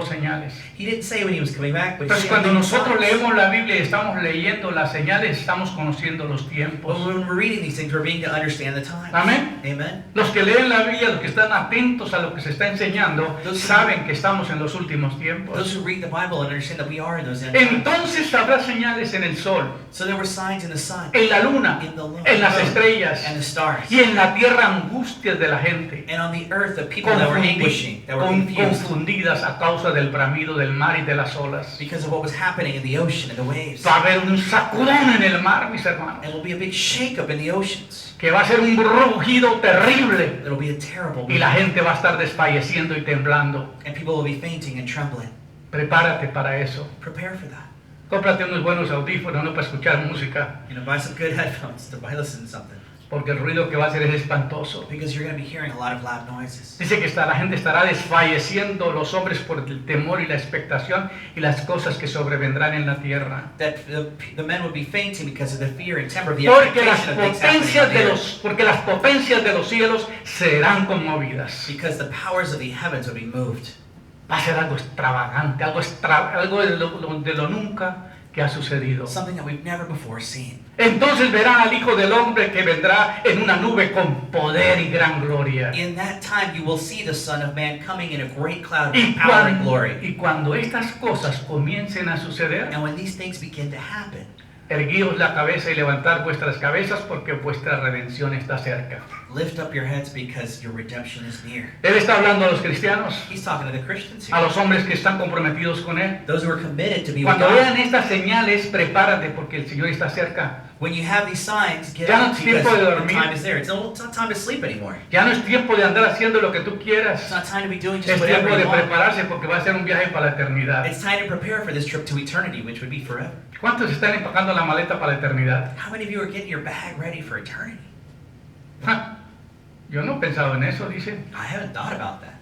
señales. He didn't say when he was coming back, but he Entonces said cuando many nosotros signs. leemos la Biblia y estamos leyendo las señales, estamos conociendo los tiempos. But when we're reading these things, we're beginning to understand the times. Amén. Amen. Los que leen la Biblia, los que están atentos a lo que se está enseñando, saben que estamos en los últimos Those tiempos. who read the Bible understand that we are in those end times. Entonces habrá señales en el sol, So there were signs in the sun, en la luna, in the moon, en las estrellas and the stars, y en la tierra angustias de la gente, and on the earth the people that were anguishing, that were confused confundidas a causa del bramido del mar y de las olas. because of what was happening in the ocean and the waves. Va a haber un sacudón en el mar, mis hermanos, And there will be a big shake-up in the oceans. que va a ser un rugido terrible There will be a terrible y la wind, gente va a estar desfalleciendo y temblando. and people will be fainting and trembling. Prepárate para eso. Prepare for that. Cómprate unos buenos audífonos, no para escuchar música, You know, buy some good headphones to listen to something, porque el ruido que va a hacer es espantoso. because you're going to be hearing a lot of loud noises. Dice que la gente estará desfalleciendo, los hombres por el temor y la expectación y las cosas que sobrevendrán en la tierra. That the men would be fainting because of the fear and temper of the Porque las expectation of things happening on the earth. porque las potencias de los cielos serán conmovidas. Because the powers of the heavens would be moved. Va a ser algo extravagante, algo de lo nunca que ha sucedido. Something that we've never before seen. Entonces verán al Hijo del Hombre que vendrá en una nube con poder y gran gloria. In that time you will see the Son of Man coming in a great cloud Y with power and cuando, glory. y cuando estas cosas comiencen a suceder, And when these things begin to happen, erguíos la cabeza y levantar vuestras cabezas porque vuestra redención está cerca. lift up your heads because your redemption is near. Él está hablando a los cristianos, He's talking to the Christians a here. los hombres que están comprometidos con Él. Those who are committed to be with Cuando vean God. estas señales, prepárate porque el Señor está cerca. When you have these signs, get Ya no up es because tiempo de the dormir. time is there. It's not time to sleep anymore. Ya no es tiempo de andar haciendo lo que tú It's quieras. not time to be doing just Es whatever tiempo de you want. prepararse porque va a ser un viaje para la eternidad. It's time to prepare for this trip to eternity, which would be forever. ¿Cuántos están empacando la maleta para la eternidad? How many of you are getting your bag ready for eternity? Ja, yo no he pensado en eso, dice. I haven't thought about that.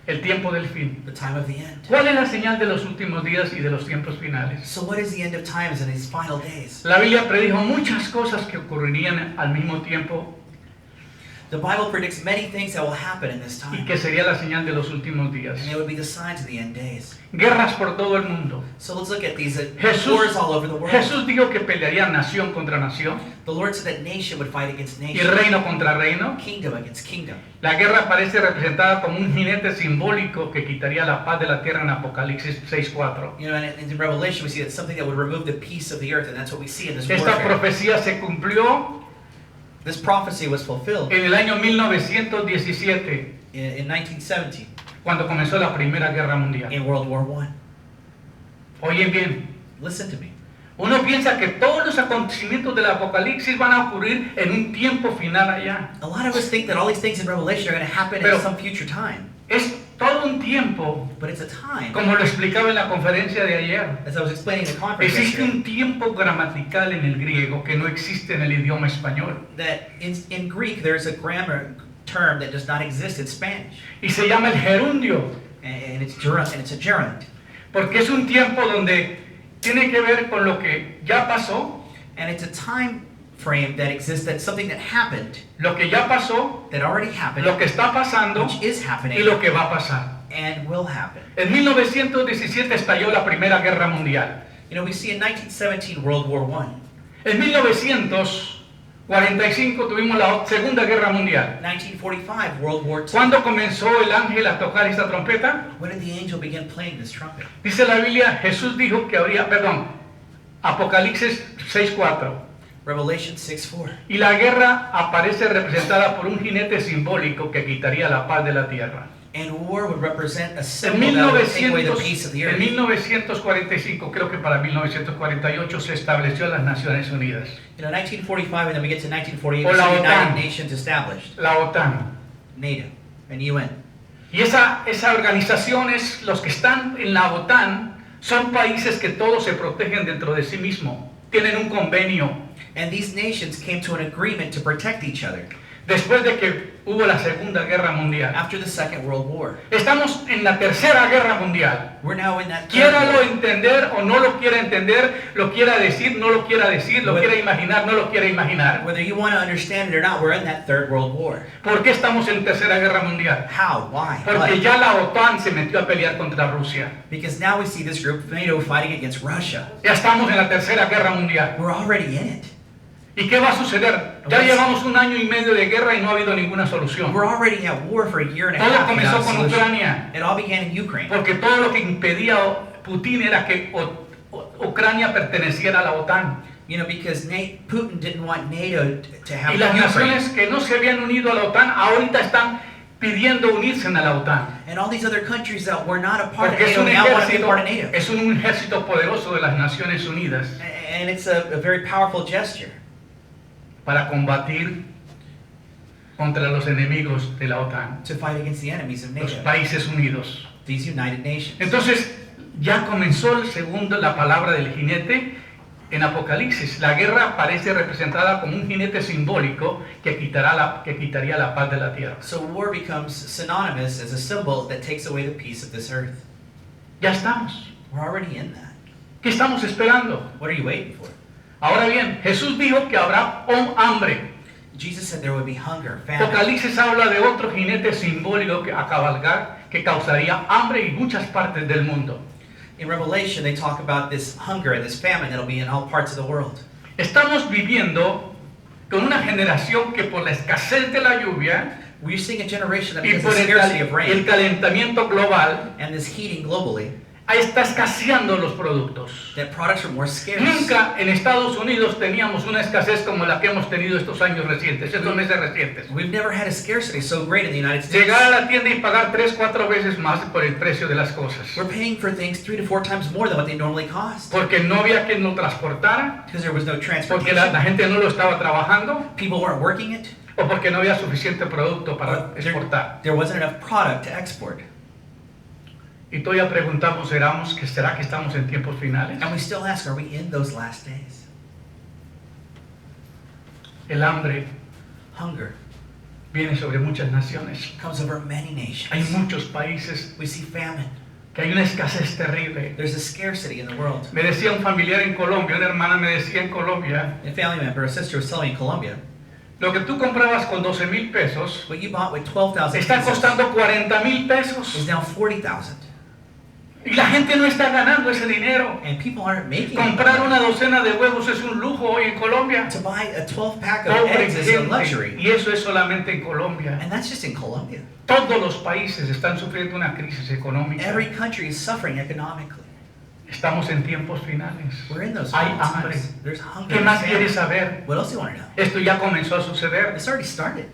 El tiempo del fin. The time of the end. ¿Cuál es la señal de los últimos días y de los tiempos finales? So what is the end of times in these final days? La Biblia predijo muchas cosas que ocurrirían al mismo tiempo The Bible predicts many things that will happen in this y time. que sería la señal de los últimos días. And they would be the signs of the end days. Guerras por todo el mundo. So let's look at these Jesús, wars all over the world. Jesús dijo que pelearía nación contra nación The Lord said that nation would fight against y nation. reino contra reino. Kingdom against kingdom. La guerra parece representada como un jinete simbólico que quitaría la paz de la tierra en Apocalipsis 6:4. You know, and in Revelation we see that something that would remove the peace of the earth, and that's what we see in this Esta warfare. profecía se cumplió This prophecy was fulfilled en el año 1917, in 1917 cuando comenzó la Primera Guerra Mundial. in World War I. Oyen bien, Listen to me. uno piensa que todos los acontecimientos del Apocalipsis van a ocurrir en un tiempo final allá. A lot of us think that all these things in Revelation are going to happen Pero- at some future time. Es todo un tiempo, But it's a time, como lo explicaba en la conferencia de ayer. as I was explaining in the conference Existe yesterday, un tiempo gramatical en el griego que no existe en el idioma español that in Greek there's a grammar term that does not exist in Spanish. y se llama el gerundio, And it's a gerund. porque es un tiempo donde tiene que ver con lo que ya pasó, And it's a time frame that exists, that's something that happened, lo que ya pasó, that already happened, lo que está pasando which is y happening, lo que va a pasar. and will happen. En 1917 estalló la Primera Guerra Mundial. You know, we see in 1917 World War I. En 1945 tuvimos la Segunda Guerra Mundial. 1945 World War II. ¿Cuándo comenzó el ángel a tocar esta trompeta? When did the angel begin playing this trumpet? Dice la Biblia, Jesús dijo que habría, Apocalipsis 6:4. Revelation 6:4. Y la guerra aparece representada por un jinete simbólico que quitaría la paz de la tierra. And war would represent a En symbol that would take away the peace of the en earth. 1945, creo que para 1948 se estableció las Naciones Unidas, You know, 1945, and then we get to 1948, O we la see OTAN. United Nations established, la OTAN. NATO, and UN. Y esa organización es, los que están en la OTAN son países que todos se protegen dentro de sí mismos, tienen un convenio. And these nations came to an agreement to protect each other Después de que hubo la Segunda Guerra Mundial, after the Second World War. estamos en la Tercera Guerra Mundial. We're now in that third Quiéralo war. entender o no lo quiera entender, lo quiera decir, no lo quiera decir, lo Bueno. quiera imaginar, no lo quiera imaginar. Whether you want to understand it or not, we're in that Third World War. ¿Por qué estamos en Tercera Guerra Mundial? How? Why? Porque What? ya la OTAN se metió a pelear contra Rusia. Because now we see this group of NATO fighting against Russia. Ya estamos en la Tercera Guerra Mundial. We're already in it. ¿Y qué va a suceder? Ya llevamos 1 año y medio de guerra y no ha habido ninguna solución. We're already at war for a year and a Todo half. comenzó without a con solution. Ucrania, It all began in Ukraine. porque todo lo que impedía a Putin era que Ucrania perteneciera a la OTAN. You know, because Putin didn't want NATO to have Y las Ukraine. naciones que no se habían unido a la OTAN ahorita están pidiendo unirse a la OTAN. And all these other countries that were not a part of Porque es NATO un now want to be a ejército, part of NATO. es un ejército poderoso de las Naciones Unidas And it's a very powerful gesture para combatir contra los enemigos de la OTAN, to fight against the enemies of los NATO, países unidos. these United Nations. Entonces, ya comenzó el segundo, la palabra del jinete en Apocalipsis. La guerra aparece representada como un jinete simbólico que quitaría la paz de la tierra. So war becomes synonymous as a symbol that takes away the peace of this earth. Ya estamos. We're already in that. ¿Qué estamos esperando? What are you waiting for? Ahora bien, Jesús dijo que habrá hambre. Jesus said there would be hunger, famine. Apocalipsis habla de otro jinete simbólico a cabalgar que causaría hambre en muchas partes del mundo. In Revelation, they talk about this hunger and this famine that'll be in all parts of the world. Estamos viviendo con una generación que por la escasez de la lluvia We're seeing a generation that y because por of the scarcity of el rain calentamiento global and this heating globally, está escaseando los productos. that products are more scarce. Nunca en Estados Unidos teníamos una escasez como la que hemos tenido estos años recientes, estos meses recientes. We've never had a scarcity so great in the United States. Llegar a la tienda y pagar 3-4 veces más por el precio de las cosas. We're paying for things 3 to 4 times more than what they normally cost. Porque no había quien lo transportara, Because there was no porque la transportation. gente no lo estaba trabajando, People weren't working it. o porque no había suficiente producto para Or exportar. there wasn't enough product to export. Y todavía preguntamos, ¿será que estamos en tiempos finales? And we still ask, are we in those last days? El hambre Hunger viene sobre muchas naciones. comes over many Hay nations. muchos países We see famine. que hay una escasez terrible. There's a scarcity in the world. Me decía un familiar en Colombia, una hermana me decía en Colombia, A family member, a sister was telling me in Colombia, lo que tú comprabas con 12,000 pesos what you bought with 12,000 está pesos costando 40,000 is pesos. now 40,000. Y la gente no está ganando ese dinero. And people aren't making Comprar it. una docena de huevos es un lujo hoy en Colombia. To buy a 12 pack of Pobre eggs is a gente. luxury. Y eso es solamente en Colombia. And that's just in Colombia. Todos los países están sufriendo una crisis económica. Every country is suffering economically. Estamos en tiempos finales. We're in those Hay final hambre. times. There's hunger. ¿Qué and más famine. quieres saber? What else do you want to know? Esto ya comenzó a suceder. It's already started.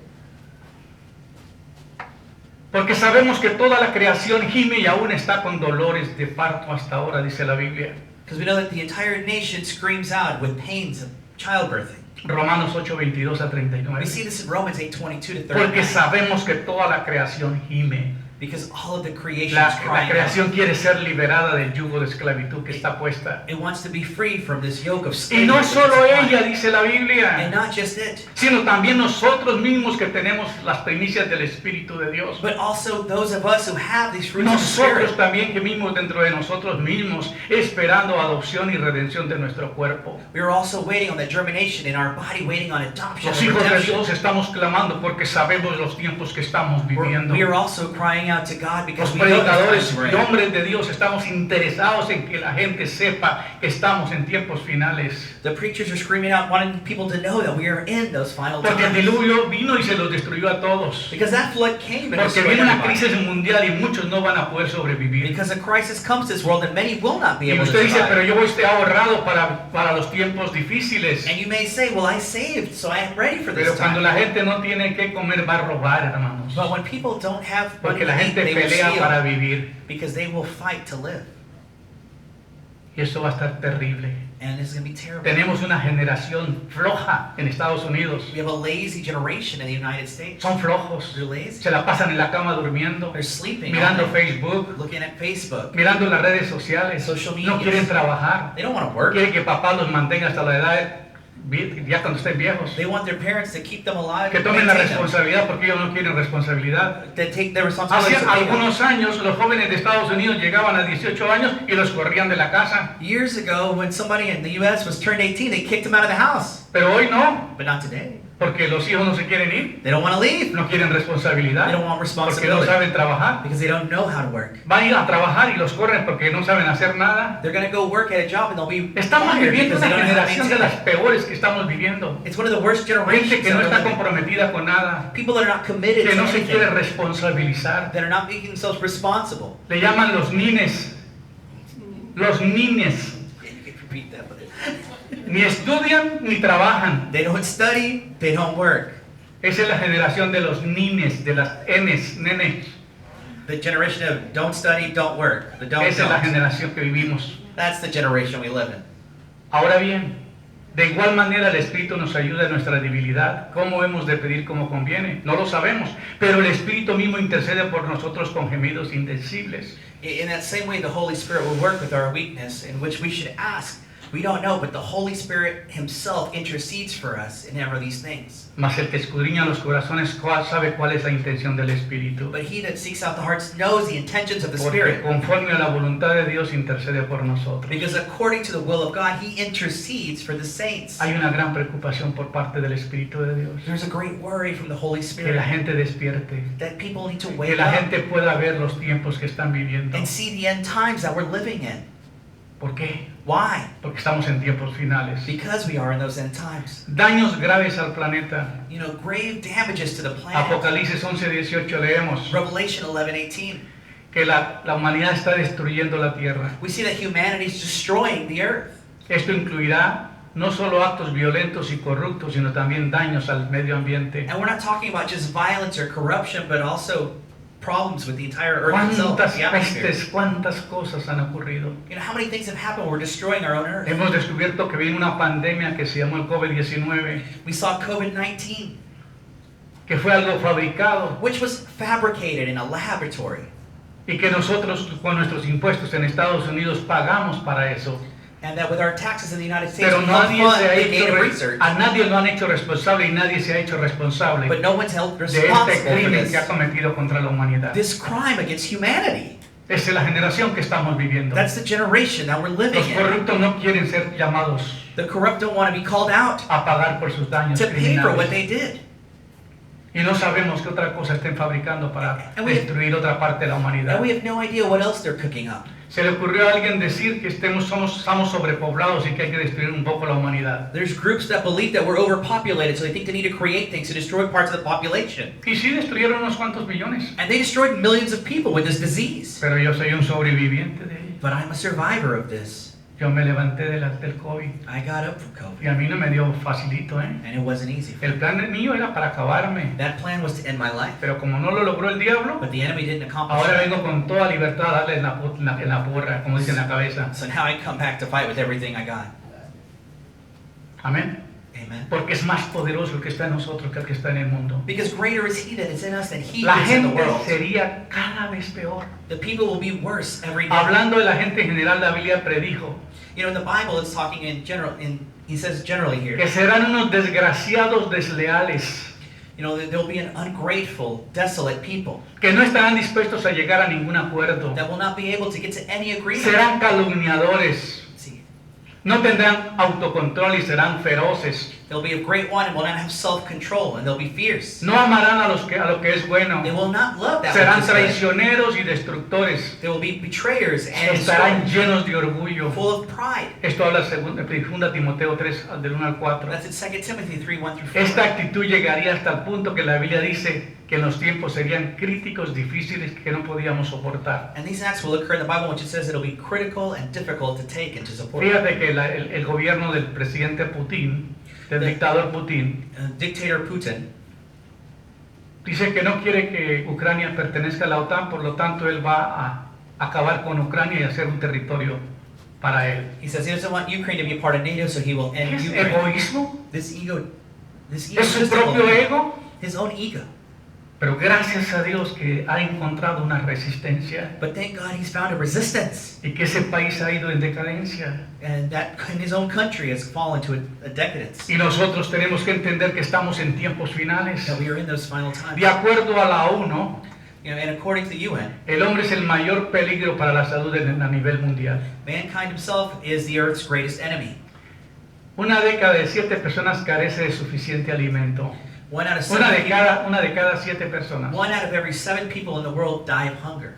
Porque sabemos que toda la creación gime y aún está con dolores de parto hasta ahora, dice la Biblia. Because we know that the entire nation screams out with pains of childbirthing. Romanos 8:22 a We 39. see this in Romans 8:22 to Porque 39. sabemos que toda la creación gime. Because all of the creation La is crying creación out. quiere ser liberada del yugo de esclavitud que está puesta. It wants to be free from this yoke of Y slavery. no es that solo it's upon ella, it. dice la And Biblia, not just it, sino también nosotros mismos que tenemos las primicias del Espíritu de Dios. but also those of us who have these fruits of the Nosotros Spirit. también gemimos dentro de nosotros mismos, esperando adopción y redención de nuestro cuerpo. We are also waiting on that germination in our body, waiting on adoption Los and hijos de redemption. Dios estamos clamando porque sabemos los tiempos que estamos viviendo. We are also crying out to God because Los we know the predicadores times we're y in. hombres de Dios estamos interesados en que la gente sepa que estamos en tiempos finales. The preachers are screaming out, wanting people to know that we are in those final Porque el times. diluvio vino y se los destruyó a todos. Because that flood came and Porque destroyed viene una everybody. crisis mundial y muchos no van a poder sobrevivir. Because a crisis comes to this world and many will not be Y able to usted dice, pero survive. yo estoy ahorrado para los tiempos difíciles. And you may say, well, I saved, so I am ready for Pero this cuando time. la gente no tiene que comer va a robar, hermanos. But when people don't have money Porque la eat, gente they will pelea steal. para vivir. Because they will fight to live. Y eso va a estar terrible. And it's going to be terrible. Tenemos una generación floja en Estados Unidos. We have a lazy generation in the United States. Son flojos. They're lazy. Se la pasan en la cama durmiendo, They're sleeping. mirando all night, Facebook, looking at Facebook. mirando las redes sociales. Social No medias. quieren trabajar. They don't want to work. Quieren que papá los mantenga hasta la edad, ya cuando estén viejos. They want their parents to keep them alive. Que and tomen la maintain them. responsabilidad porque ellos no quieren responsabilidad. They take their Hace responsibility. to pay them. algunos años los jóvenes de Estados Unidos llegaban a 18 años y los corrían de la casa. Years ago, when somebody in the U.S. was turned 18, they kicked them out of the house. Pero hoy no, But not today. porque los hijos no se quieren ir, They don't want to leave. no quieren responsabilidad, They don't want porque no responsibility. saben trabajar. Because they don't know how to work. Van a ir a trabajar y los corren porque no saben hacer nada. They're going to go work at a job and they'll be Estamos fired viviendo because they una don't know how to generación de las maintain it. peores que estamos viviendo. It's one of the worst Gente generations. que no that está we're living. comprometida con nada, People that are not committed que to no se anything. quiere responsabilizar. That are not making themselves responsible. Le llaman los nines. Los nines. Yeah, you can repeat that, but Ni estudian ni trabajan. they don't study, they don't work. Esa es la generación de los nines, de las nenes. The generation of don't study, don't work. The don't Esa es la don't. generación que vivimos. That's the generation we live in. Ahora bien, de igual manera el Espíritu nos ayuda en nuestra debilidad. ¿Cómo hemos de pedir como conviene? No lo sabemos, pero el Espíritu mismo intercede por nosotros con gemidos indecibles. In that same way, the Holy Spirit will work with our weakness, in which we should ask. We don't know, but the Holy Spirit Himself intercedes for us in ever these things. Mas el que escudriña los corazones sabe cuál es la intención del Espíritu. But He that seeks out the hearts knows the intentions of the Porque Spirit. conforme a la voluntad de Dios intercede por nosotros. Because according to the will of God, He intercedes for the saints. Hay una gran preocupación por parte del Espíritu de Dios. There's a great worry from the Holy Que la Spirit gente despierte. that people need to Que wake la up gente pueda ver los tiempos que están viviendo. and see the end times that we're living in. ¿Por qué? Why? Porque estamos en tiempos finales. Because we are in those end times. Daños graves al planeta. You know, grave damages to the planet. Apocalipsis 11:18 leemos Revelation 11:18. que la humanidad está destruyendo la tierra. We see that humanity is destroying the earth. Esto incluirá no solo actos violentos y corruptos, sino también daños al medio ambiente. And we're not talking about just violence or corruption, but also problems with the entire earth itself, ¿Cuántas the atmosphere. pestes, cuántas cosas han ocurrido? You know, how many things have happened? We're destroying our own earth. Hemos descubierto que viene una pandemia que se llamó el COVID-19, We saw COVID-19, que fue algo fabricado which was fabricated in a laboratory. y que nosotros con nuestros impuestos en Estados Unidos pagamos para eso. And that with our taxes in the United States, Pero we help nadie fund se ha the hecho, data research. a nadie lo han hecho responsable y nadie se ha hecho responsable But no one's held de este responsible for crimen que ha this. cometido contra la humanidad. This crime against humanity. Esa es la generación que estamos viviendo. That's the generation that we're living Los in. corruptos no quieren ser llamados The corrupt don't want to be called out a pagar por sus daños to pay for what criminales. they did. Y no sabemos qué otra cosa estén fabricando para And we- destruir otra parte de la humanidad. And we have no idea what else they're cooking up. Se le ocurrió a alguien decir que estamos sobrepoblados y que hay que destruir un poco la humanidad. There's groups that believe that we're overpopulated, so they think they need to create things to destroy parts of the population. Y sí destruyeron unos cuantos millones. And they destroyed millions of people with this disease. Pero yo soy un sobreviviente de ello. But I'm a survivor of this. Yo me levanté del COVID I got up from y COVID, a mí no me dio facilito, ¿eh? and it wasn't easy. El plan mío era para acabarme, That plan was to end my life, pero como no lo logró el diablo, but the enemy didn't accomplish ahora it. vengo con toda libertad a darle en la porra, como dice en la cabeza. So now I come back to fight with everything I got. Amén. Amen. Porque es más poderoso el que está en nosotros que el que está en el mundo. Because greater is He that is in us than he La that is in the gente world. sería cada vez peor. The people will be worse every day. Hablando de la gente en general, la Biblia predijo You know, in the Bible, it's talking in general. He says generally here. que serán unos desgraciados desleales, You know, there will be an ungrateful, desolate people que no estarán dispuestos a llegar a ningún acuerdo. that will not be able to get to any agreement. Serán calumniadores, See, no tendrán autocontrol y serán feroces. they'll be a great one and will not have self-control, and they'll be fierce. No amarán a lo que es bueno. They will not love that Serán which is good. traicioneros y destructores. They will be betrayers and Estarán destroyers, llenos de orgullo. full of pride. Esto habla en 2 Timoteo 3, del 1 al 4. That's in 2 Timothy 3:1-4. Esta actitud llegaría hasta el punto que la Biblia dice que en los tiempos serían críticos, difíciles, que no podíamos soportar. And these acts will occur in the Bible, which it says it'll be critical and difficult to take and to support. Fíjate que el gobierno del presidente Putin, del dictador Putin, Dictator Putin, Dice que no quiere que Ucrania pertenezca a la OTAN, por lo tanto él va a acabar con Ucrania y hacer un territorio para él. He says he doesn't want Ukraine to be a part of NATO, so he will ¿Qué end es Ukraine. egoísmo? This ¿Es su egotistical propio ego, ego? his own ego. Pero gracias a Dios que ha encontrado una resistencia But thank God he's found a resistance, y que ese país ha ido en decadencia. and that in his own country has fallen to a decadence. Y nosotros tenemos que entender que estamos en tiempos finales. That we are in those final times. De acuerdo a la ONU, You know, and according to the UN, el hombre es el mayor peligro para la salud a nivel mundial. mankind himself is the earth's greatest enemy. Una de 7 personas carece de suficiente alimento. One out of Una de 7 cada 7 personas. one out of every 7 people in the world die of hunger.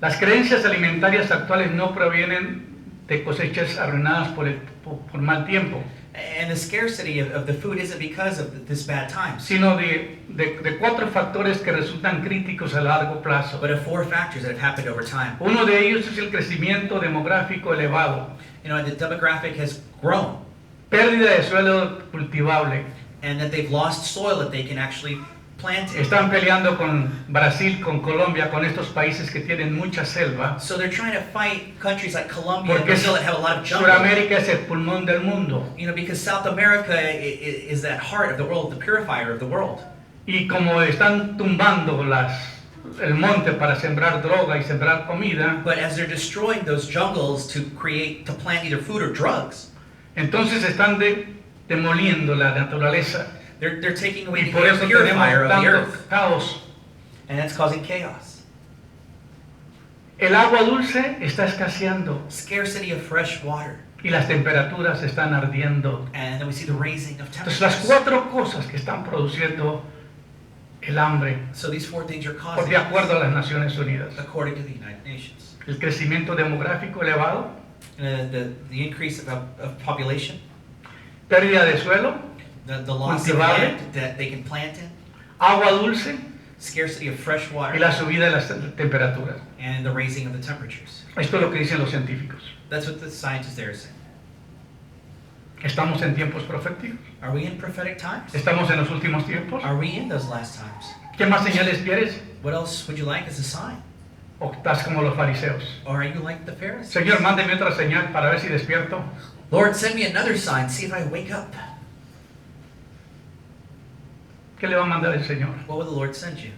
Las creencias alimentarias actuales no provienen de cosechas arruinadas por mal tiempo, And the scarcity of the food isn't because of this bad times, sino de 4 factores que resultan críticos a largo plazo. but of 4 factors that have happened over time. Uno de ellos es el crecimiento demográfico elevado, You know, the demographic has grown, pérdida de suelo cultivable. and that they've lost soil that they can actually plant in. Están peleando con Brasil, con Colombia, con estos países que tienen mucha selva, So they're trying to fight countries like Colombia and porque Brazil that have a lot of jungle. Sudamérica es el pulmón del mundo. You know, because South America is that heart of the world, the purifier of the world. Y como están tumbando el monte para sembrar droga y sembrar comida, But as they're destroying those jungles to plant either food or drugs, entonces están demoliendo la naturaleza. they're taking away Y the por air eso purifier tenemos of the tanto earth, caos. and that's causing chaos. El agua dulce está escaseando Scarcity of fresh water, y las temperaturas están ardiendo. and then we see the raising of Entonces las temperatures. 4 cosas que están produciendo el hambre, So these 4 things are por causing, de acuerdo a las Naciones Unidas, according to the United Nations, el crecimiento demográfico elevado, the increase of population, pérdida de suelo, the loss of Cultivable. land that they can plant in, agua dulce scarcity of fresh y water, la subida de las temperaturas. and the raising of the temperatures. Esto es lo que dicen los científicos. That's what the scientists there are saying. Estamos en tiempos proféticos. Are we in prophetic times? Estamos en los últimos tiempos. Are we in those last times? ¿Qué más señales quieres? What else would you like as a sign? ¿O estás como los fariseos? Or are you like the Pharisees? Señor, mándeme otra señal para ver si despierto. Lord, send me another sign, see if I wake up. ¿Qué le va a mandar el Señor? What will the Lord send you?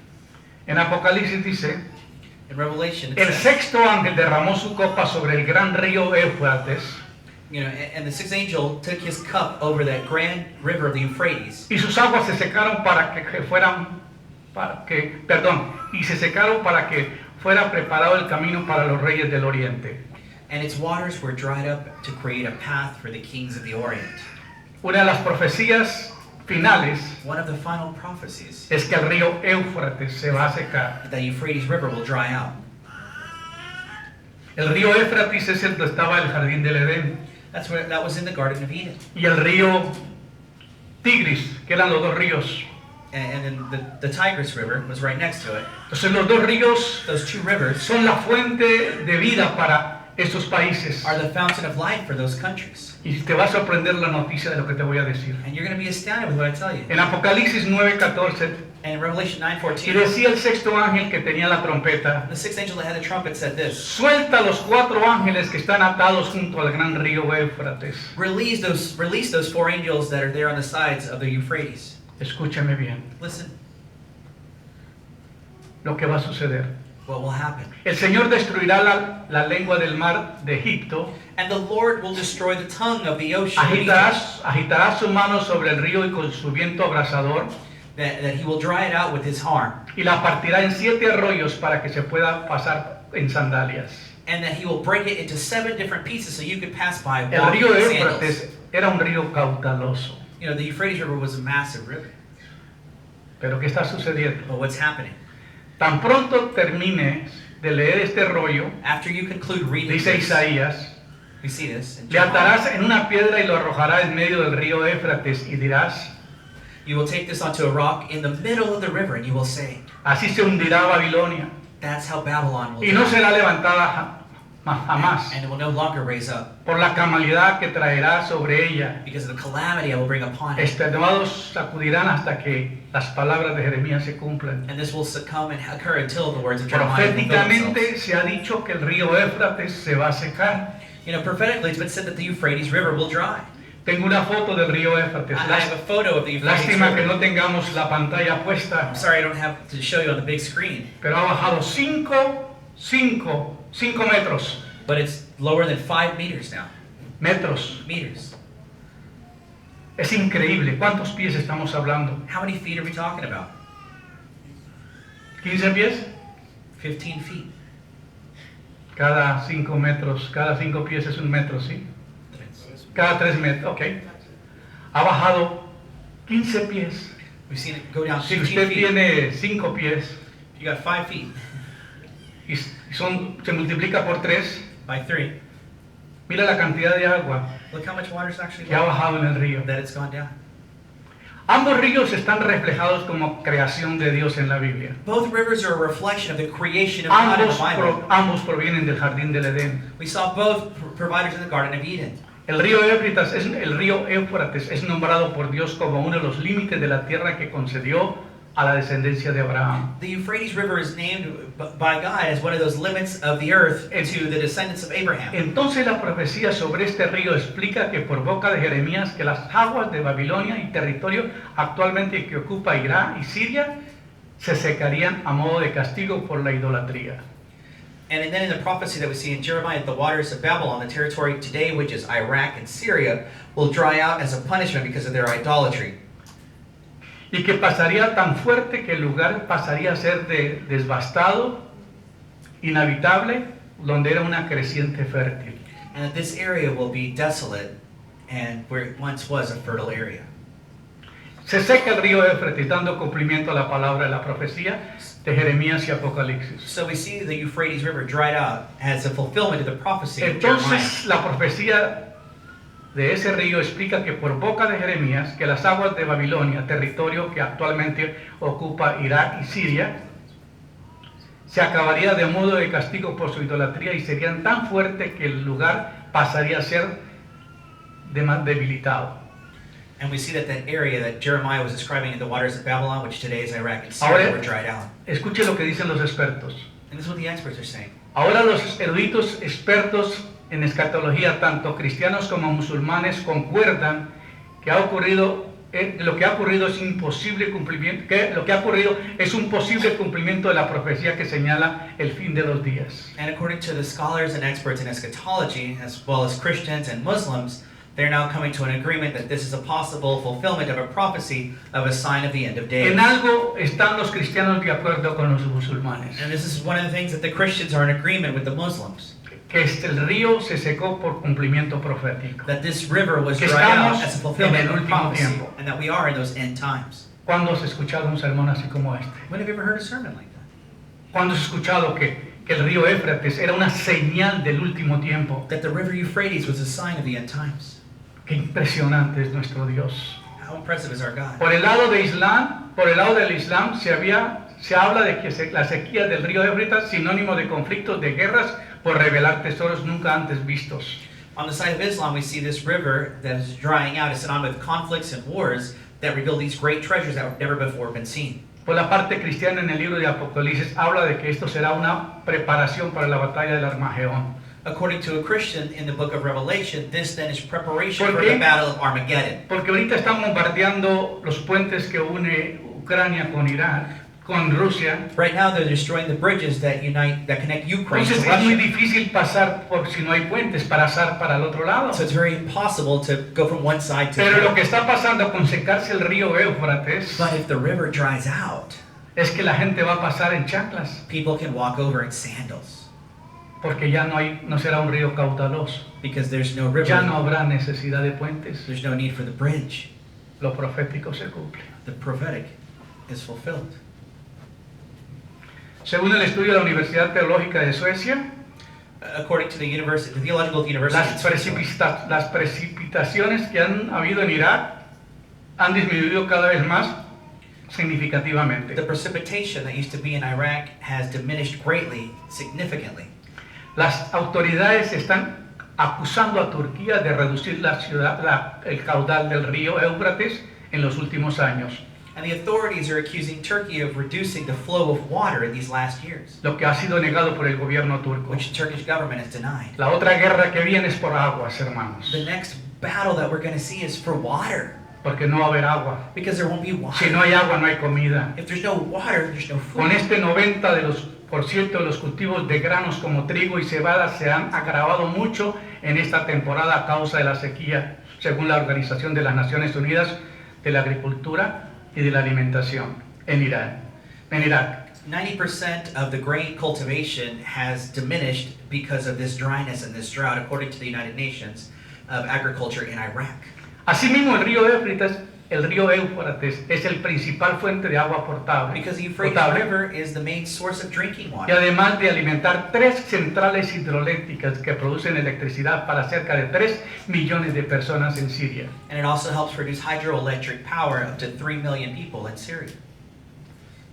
En Apocalipsis dice, In Revelation, it el says, sexto ángel derramó su copa sobre el gran río Éufrates you know, and the 6th angel took his cup over that grand river of the Euphrates, y sus aguas se secaron y se secaron para que fuera preparado el camino para los reyes del oriente. and its waters were dried up to create a path for the kings of the Orient. Una de las profecías finales One of the final prophecies, es que el río Éufrates se va a secar. the Euphrates River will dry out. El río Éufrates es el que estaba el jardín del Edén. That was in the Garden of Eden. Y el río Tigris, que eran los 2 ríos. And then the Tigris River was right next to it. Entonces los 2 ríos Those 2 rivers son la fuente de vida para estos países. are the fountain of life for those countries. Y te va a sorprender la noticia de lo que te voy a decir. And you're going to be astounded with what I tell you. En Apocalipsis 9:14, And in Revelation y 9:14, decía el sexto ángel que tenía la trompeta, the 6th angel that had the trumpet said this: suelta los 4 ángeles que están atados junto al gran río Éufrates. release those 4 angels that are there on the sides of the Euphrates. Escúchame bien Listen, lo que va a suceder. what will happen? El Señor destruirá la lengua del mar de Egipto, And the Lord will destroy the tongue of the ocean of Egypt, agitará su mano sobre el río y con su viento abrasador, that he will dry it out with his arm, y la partirá en 7 arroyos para que se pueda pasar en sandalias. and that he will break it into 7 different pieces so you could pass by El walking río in sandals. Éufrates era un río caudaloso. You know, the Euphrates River was a massive river. Pero ¿qué está sucediendo? But what's happening? Tan pronto termines de leer este rollo, After you conclude reading dice this, Isaías, we see this. in le Jeremiah. atarás en una piedra y lo arrojarás en medio del río Éufrates y dirás, You will take this onto a rock in the middle of the river, and you will say, así se hundirá Babilonia that's how Babylon will y no die. será levantada jamás, And it will no longer raise up. por la calamidad que traerá sobre ella. Because of the calamity I will bring upon it. Extenuados sacudirán hasta que las palabras de Jeremías se cumplan. And this will succumb and occur until the words of Jeremiah fulfill Proféticamente themselves. se ha dicho que el río Éufrates se va a secar. You know, prophetically it's been said that the Euphrates River will dry. Tengo una foto del río Éufrates. I have a photo of the Euphrates Lástima que River. no tengamos la pantalla puesta, I'm sorry I don't have to show you on the big screen. pero ha bajado 5 metros. But it's lower than 5 meters now. Metros. Meters. Es increíble. ¿Cuántos pies estamos hablando? How many feet are we talking about? ¿15 pies? 15 feet. Cada 5 metros, cada 5 pies es 1 metro, ¿sí? Cada 3 metros, ok. Ha bajado 15 pies. We've seen it go down Si 15 usted feet. tiene 5 pies You got 5 feet y se multiplica por 3, by 3. mira la cantidad de agua Look how much water's actually que ha left. bajado en el río. That it's gone down. Ambos ríos están reflejados como creación de Dios en la Biblia. Both rivers are a reflection of the creation of God in the Bible. Ambos provienen del jardín del Edén. We saw both providers in the Garden of Eden. El río Éufrates es nombrado por Dios como uno de los límites de la tierra que concedió a la descendencia de Abraham. The Euphrates River is named by God as one of those limits of the earth to the descendants of Abraham. Entonces la profecía sobre este río explica que por boca de Jeremías que las aguas de Babilonia y territorio actualmente que ocupa Irak y Siria se secarían a modo de castigo por la idolatría. And then in the prophecy that we see in Jeremiah, the waters of Babylon, the territory today, which is Iraq and Syria, will dry out as a punishment because of their idolatry. Y que pasaría tan fuerte que el lugar pasaría a ser devastado, inhabitable, donde era una creciente fértil. And that this area will be desolate and where it once was a fertile area. Se seca el río Éufrates dando cumplimiento a la palabra de la profecía de Jeremías y Apocalipsis. So we see the Euphrates River dried out as a fulfillment of the prophecy of Jeremiah. Entonces la profecía de ese río explica que por boca de Jeremías que las aguas de Babilonia, territorio que actualmente ocupa Irak y Siria, se acabaría de modo de castigo por su idolatría y serían tan fuertes que el lugar pasaría a ser más debilitado. And we see that that area that Jeremiah was describing in the waters of Babylon, which today is Iraq and Syria, were dried out. Escuche lo que dicen los expertos. And this is what the experts are saying. Ahora los eruditos expertos en escatología, tanto cristianos como musulmanes, concuerdan que lo que ha ocurrido es imposible cumplimiento, que lo que ha ocurrido es un posible cumplimiento de la profecía que señala el fin de los días. And according to the scholars and experts in eschatology, as well as Christians and Muslims, they're now coming to an agreement that this is a possible fulfillment of a prophecy of a sign of the end of days. En algo están los cristianos de acuerdo con los musulmanes, And this is one of the things that the Christians are in agreement with the Muslims. que el río se secó por cumplimiento profético. That this river was Que dried out estamos as a fulfillment en el of último prophecy. tiempo. And that we are in those end times. ¿Cuándo has escuchado un sermón así como este? When have you ever heard a sermon like that? ¿Cuándo has escuchado que el río Éufrates era una señal del último tiempo? That the river Euphrates was a sign of the end times. Qué impresionante es nuestro Dios. How impressive is our God? Por el lado del Islam se habla de que la sequía del río Éufrates sinónimo de conflictos, de guerras por revelar tesoros nunca antes vistos. On the side of Islam, we see this river that is drying out is synonymous with conflicts and wars that reveal these great treasures that have never before been seen. Por la parte cristiana en el libro de Apocalipsis habla de que esto será una preparación para la batalla del Armagedón. According to a Christian in the book of Revelation, this then is preparation ¿Por for qué? the battle of Armageddon. Porque ahorita están bombardeando los puentes que une Ucrania con Irak, con Rusia. Right now, they're destroying the bridges that connect Ukraine to Entonces es muy Russia. difícil pasar si no hay puentes para pasar para el otro lado. So it's very impossible to go from one side to the Pero lo que other. está pasando con secarse el río Éufrates But if the river dries out, es que la gente va a pasar en chanclas, people can walk over in sandals porque ya no será un río caudaloso. because there's no river. Ya no habrá necesidad de puentes. There's no need for the bridge. Lo profético se cumple. The prophetic is fulfilled. Según el estudio de la Universidad Teológica de Suecia, According to the Theological University, in Switzerland, las precipitaciones que han habido en Irak han disminuido cada vez más significativamente. the precipitation that used to be in Iraq has diminished greatly, significantly. Las autoridades están acusando a Turquía de reducir el caudal del río Éufrates en los últimos años, And the authorities are accusing Turkey of reducing the flow of water in these last years, lo que ha sido negado por el gobierno turco. which the Turkish government has denied. La otra guerra que viene es por aguas, hermanos, The next battle that we're going to see is for water, porque no va a haber agua. because there won't be water. Si no hay agua, no hay comida. If there's no water, there's no food. Con este 90% de los cultivos de granos como trigo y cebada se han agravado mucho en esta temporada a causa de la sequía, según la Organización de las Naciones Unidas de la Agricultura y de la Alimentación en Irak. 90% of the grain cultivation has diminished because of this dryness and this drought, according to the United Nations of Agriculture in Iraq. Asimismo, el río Éufrates es el principal fuente de agua potable, Because the Euphrates potable, River is the main source of drinking y water. además de alimentar 3 centrales hidroeléctricas que producen electricidad para cerca de 3 millones de personas en Siria. And it also helps produce hydroelectric power up to 3 million people in Syria.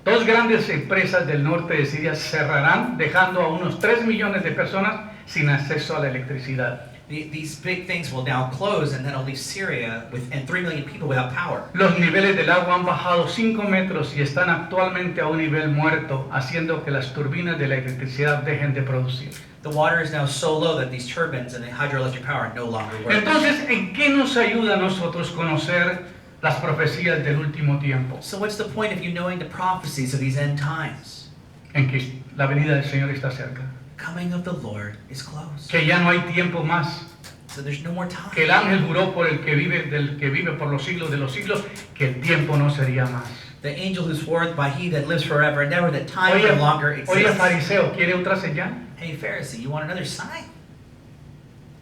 2 grandes empresas del norte de Siria cerrarán, dejando a unos 3 millones de personas sin acceso a la electricidad. These big things will now close, and that'll leave Syria and 3 million people without power. Los niveles del agua han bajado 5 metros y están actualmente a un nivel muerto, haciendo que las turbinas de la electricidad dejen de producir. The water is now so low that these turbines and the hydroelectric power no longer work. Entonces, ¿en qué nos ayuda a nosotros conocer las profecías del último tiempo? So what's the point of you knowing the prophecies of these end times? En que la venida del Señor está cerca, Coming of the Lord is close. que ya no hay tiempo más, So there's no more que el time. ángel juró por el que vive, del que vive por los siglos de los siglos, que el tiempo no sería más. The angel who swore by he that lives forever and ever that time Oye, no longer oye, exists. fariseo, ¿quiere otra señal? Hey Pharisee, you want another sign?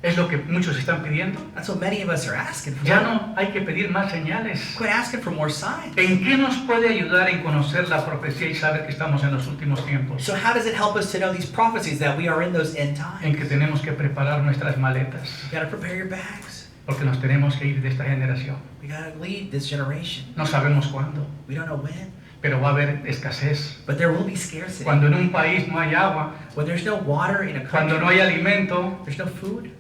Es lo que muchos están pidiendo. That's what many of us are asking for. Ya no hay que pedir más señales. Quit asking for more signs. ¿En qué nos puede ayudar en conocer la profecía y saber que estamos en los últimos tiempos? So how does it help us to know these prophecies that we are in those end En times? que tenemos que preparar nuestras maletas, You gotta prepare your bags. porque nos tenemos que ir de esta generación. We gotta lead this generation. No sabemos cuándo, We don't know when, pero va a haber escasez. but there will be scarcity. Cuando en un país no hay agua, When there's no water in a cuando no country, hay alimento, there's no food.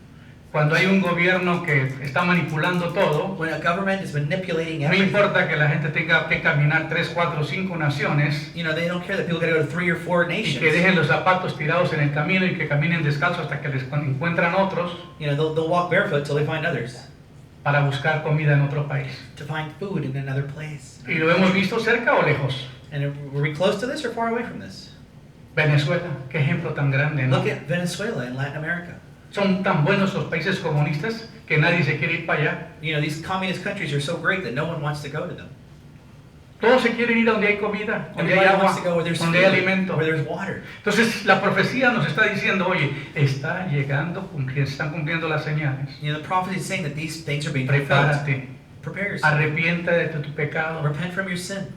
cuando hay un gobierno que está manipulando todo, When a government is manipulating no everything, importa que la gente tenga que caminar 3, 4, 5 naciones you know, they don't care that people gotta go to 3 or 4 y nations. que dejen los zapatos tirados en el camino y que caminen descalzos hasta que les encuentran otros You know, they'll walk barefoot till they find others, para buscar comida en otro país. to find food in another place. ¿Y lo hemos visto cerca o lejos? And were we close to this or far away from this? Venezuela, qué ejemplo tan grande, ¿no? Look at Venezuela in Latin America. Son tan buenos los países comunistas que nadie se quiere ir para allá. You know, these communist countries are so great that no one wants to go to them. Todos se quieren ir a donde hay comida, donde hay Everybody agua, wants to go where there's donde hay food, alimento. where there's water. Entonces la profecía nos está diciendo, oye, está llegando, se están cumpliendo las señales. You know, the prophecy is saying that these things are being fulfilled. Prepárate, Prepare yourself. arrepiéntate de tu pecado, Repent from your sin.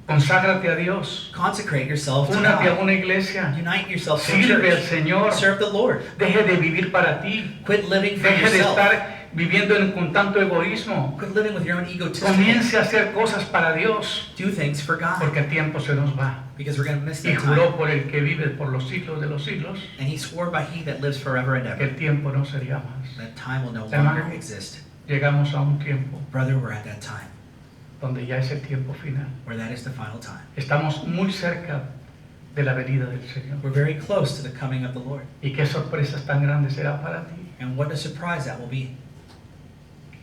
conságrate a Dios, Consecrate yourself to únate a God. una iglesia, Unite yourself to sirve al church. Señor, Serve the Lord. deje de vivir para ti, Quit living for deje de yourself. estar viviendo con tanto egoísmo, Quit living with your own egotism. comience a hacer cosas para Dios, Do things for God. porque el tiempo se nos va. Because we're going to miss Y that time. juró por el que vive por los siglos de los siglos, And he swore by he that lives forever and que ever. el tiempo no sería más. That time will no Hermano. longer exist. Llegamos a un tiempo Brother, we're at that time donde ya es el tiempo final. where that is the final time. Estamos muy cerca de la venida del Señor. We're very close to the coming of the Lord. Y qué sorpresas tan grandes será para ti. And what a surprise that will be.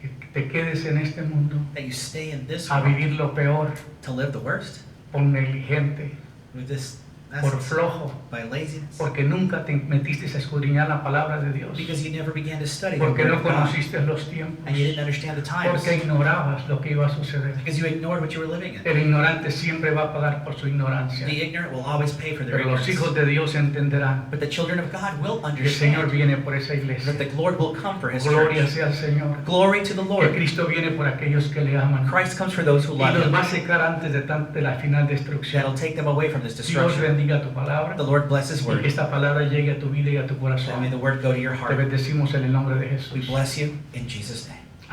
Que te quedes en este mundo That you stay in this a world vivir lo peor, to live the worst por negligente, with this por essence, flojo, by laziness. porque nunca te metiste a escudriñar la palabra de Dios, Because you never began to study the porque word no of God. conociste los tiempos, And you didn't understand the times. porque ignorabas lo que iba a suceder. Because you ignored what you were living in. El ignorante siempre va a pagar por su ignorancia, The ignorant will always pay for their pero los ignorance. hijos de Dios entenderán But the children of God will que el Señor understand viene por esa iglesia. that the Lord will come for his Gloria church. sea al Señor. Glory to the Que Lord. Cristo viene por aquellos que le aman Christ comes for those who y love los him. va a secar antes de la final destrucción. That'll take them away from this Dios destruction. bendiga tu palabra The Lord bless his y que word. esta palabra llegue a tu vida y a tu And may corazón. the word go to your Te heart. bendecimos en el nombre de We Jesús. bless you in Jesus' name.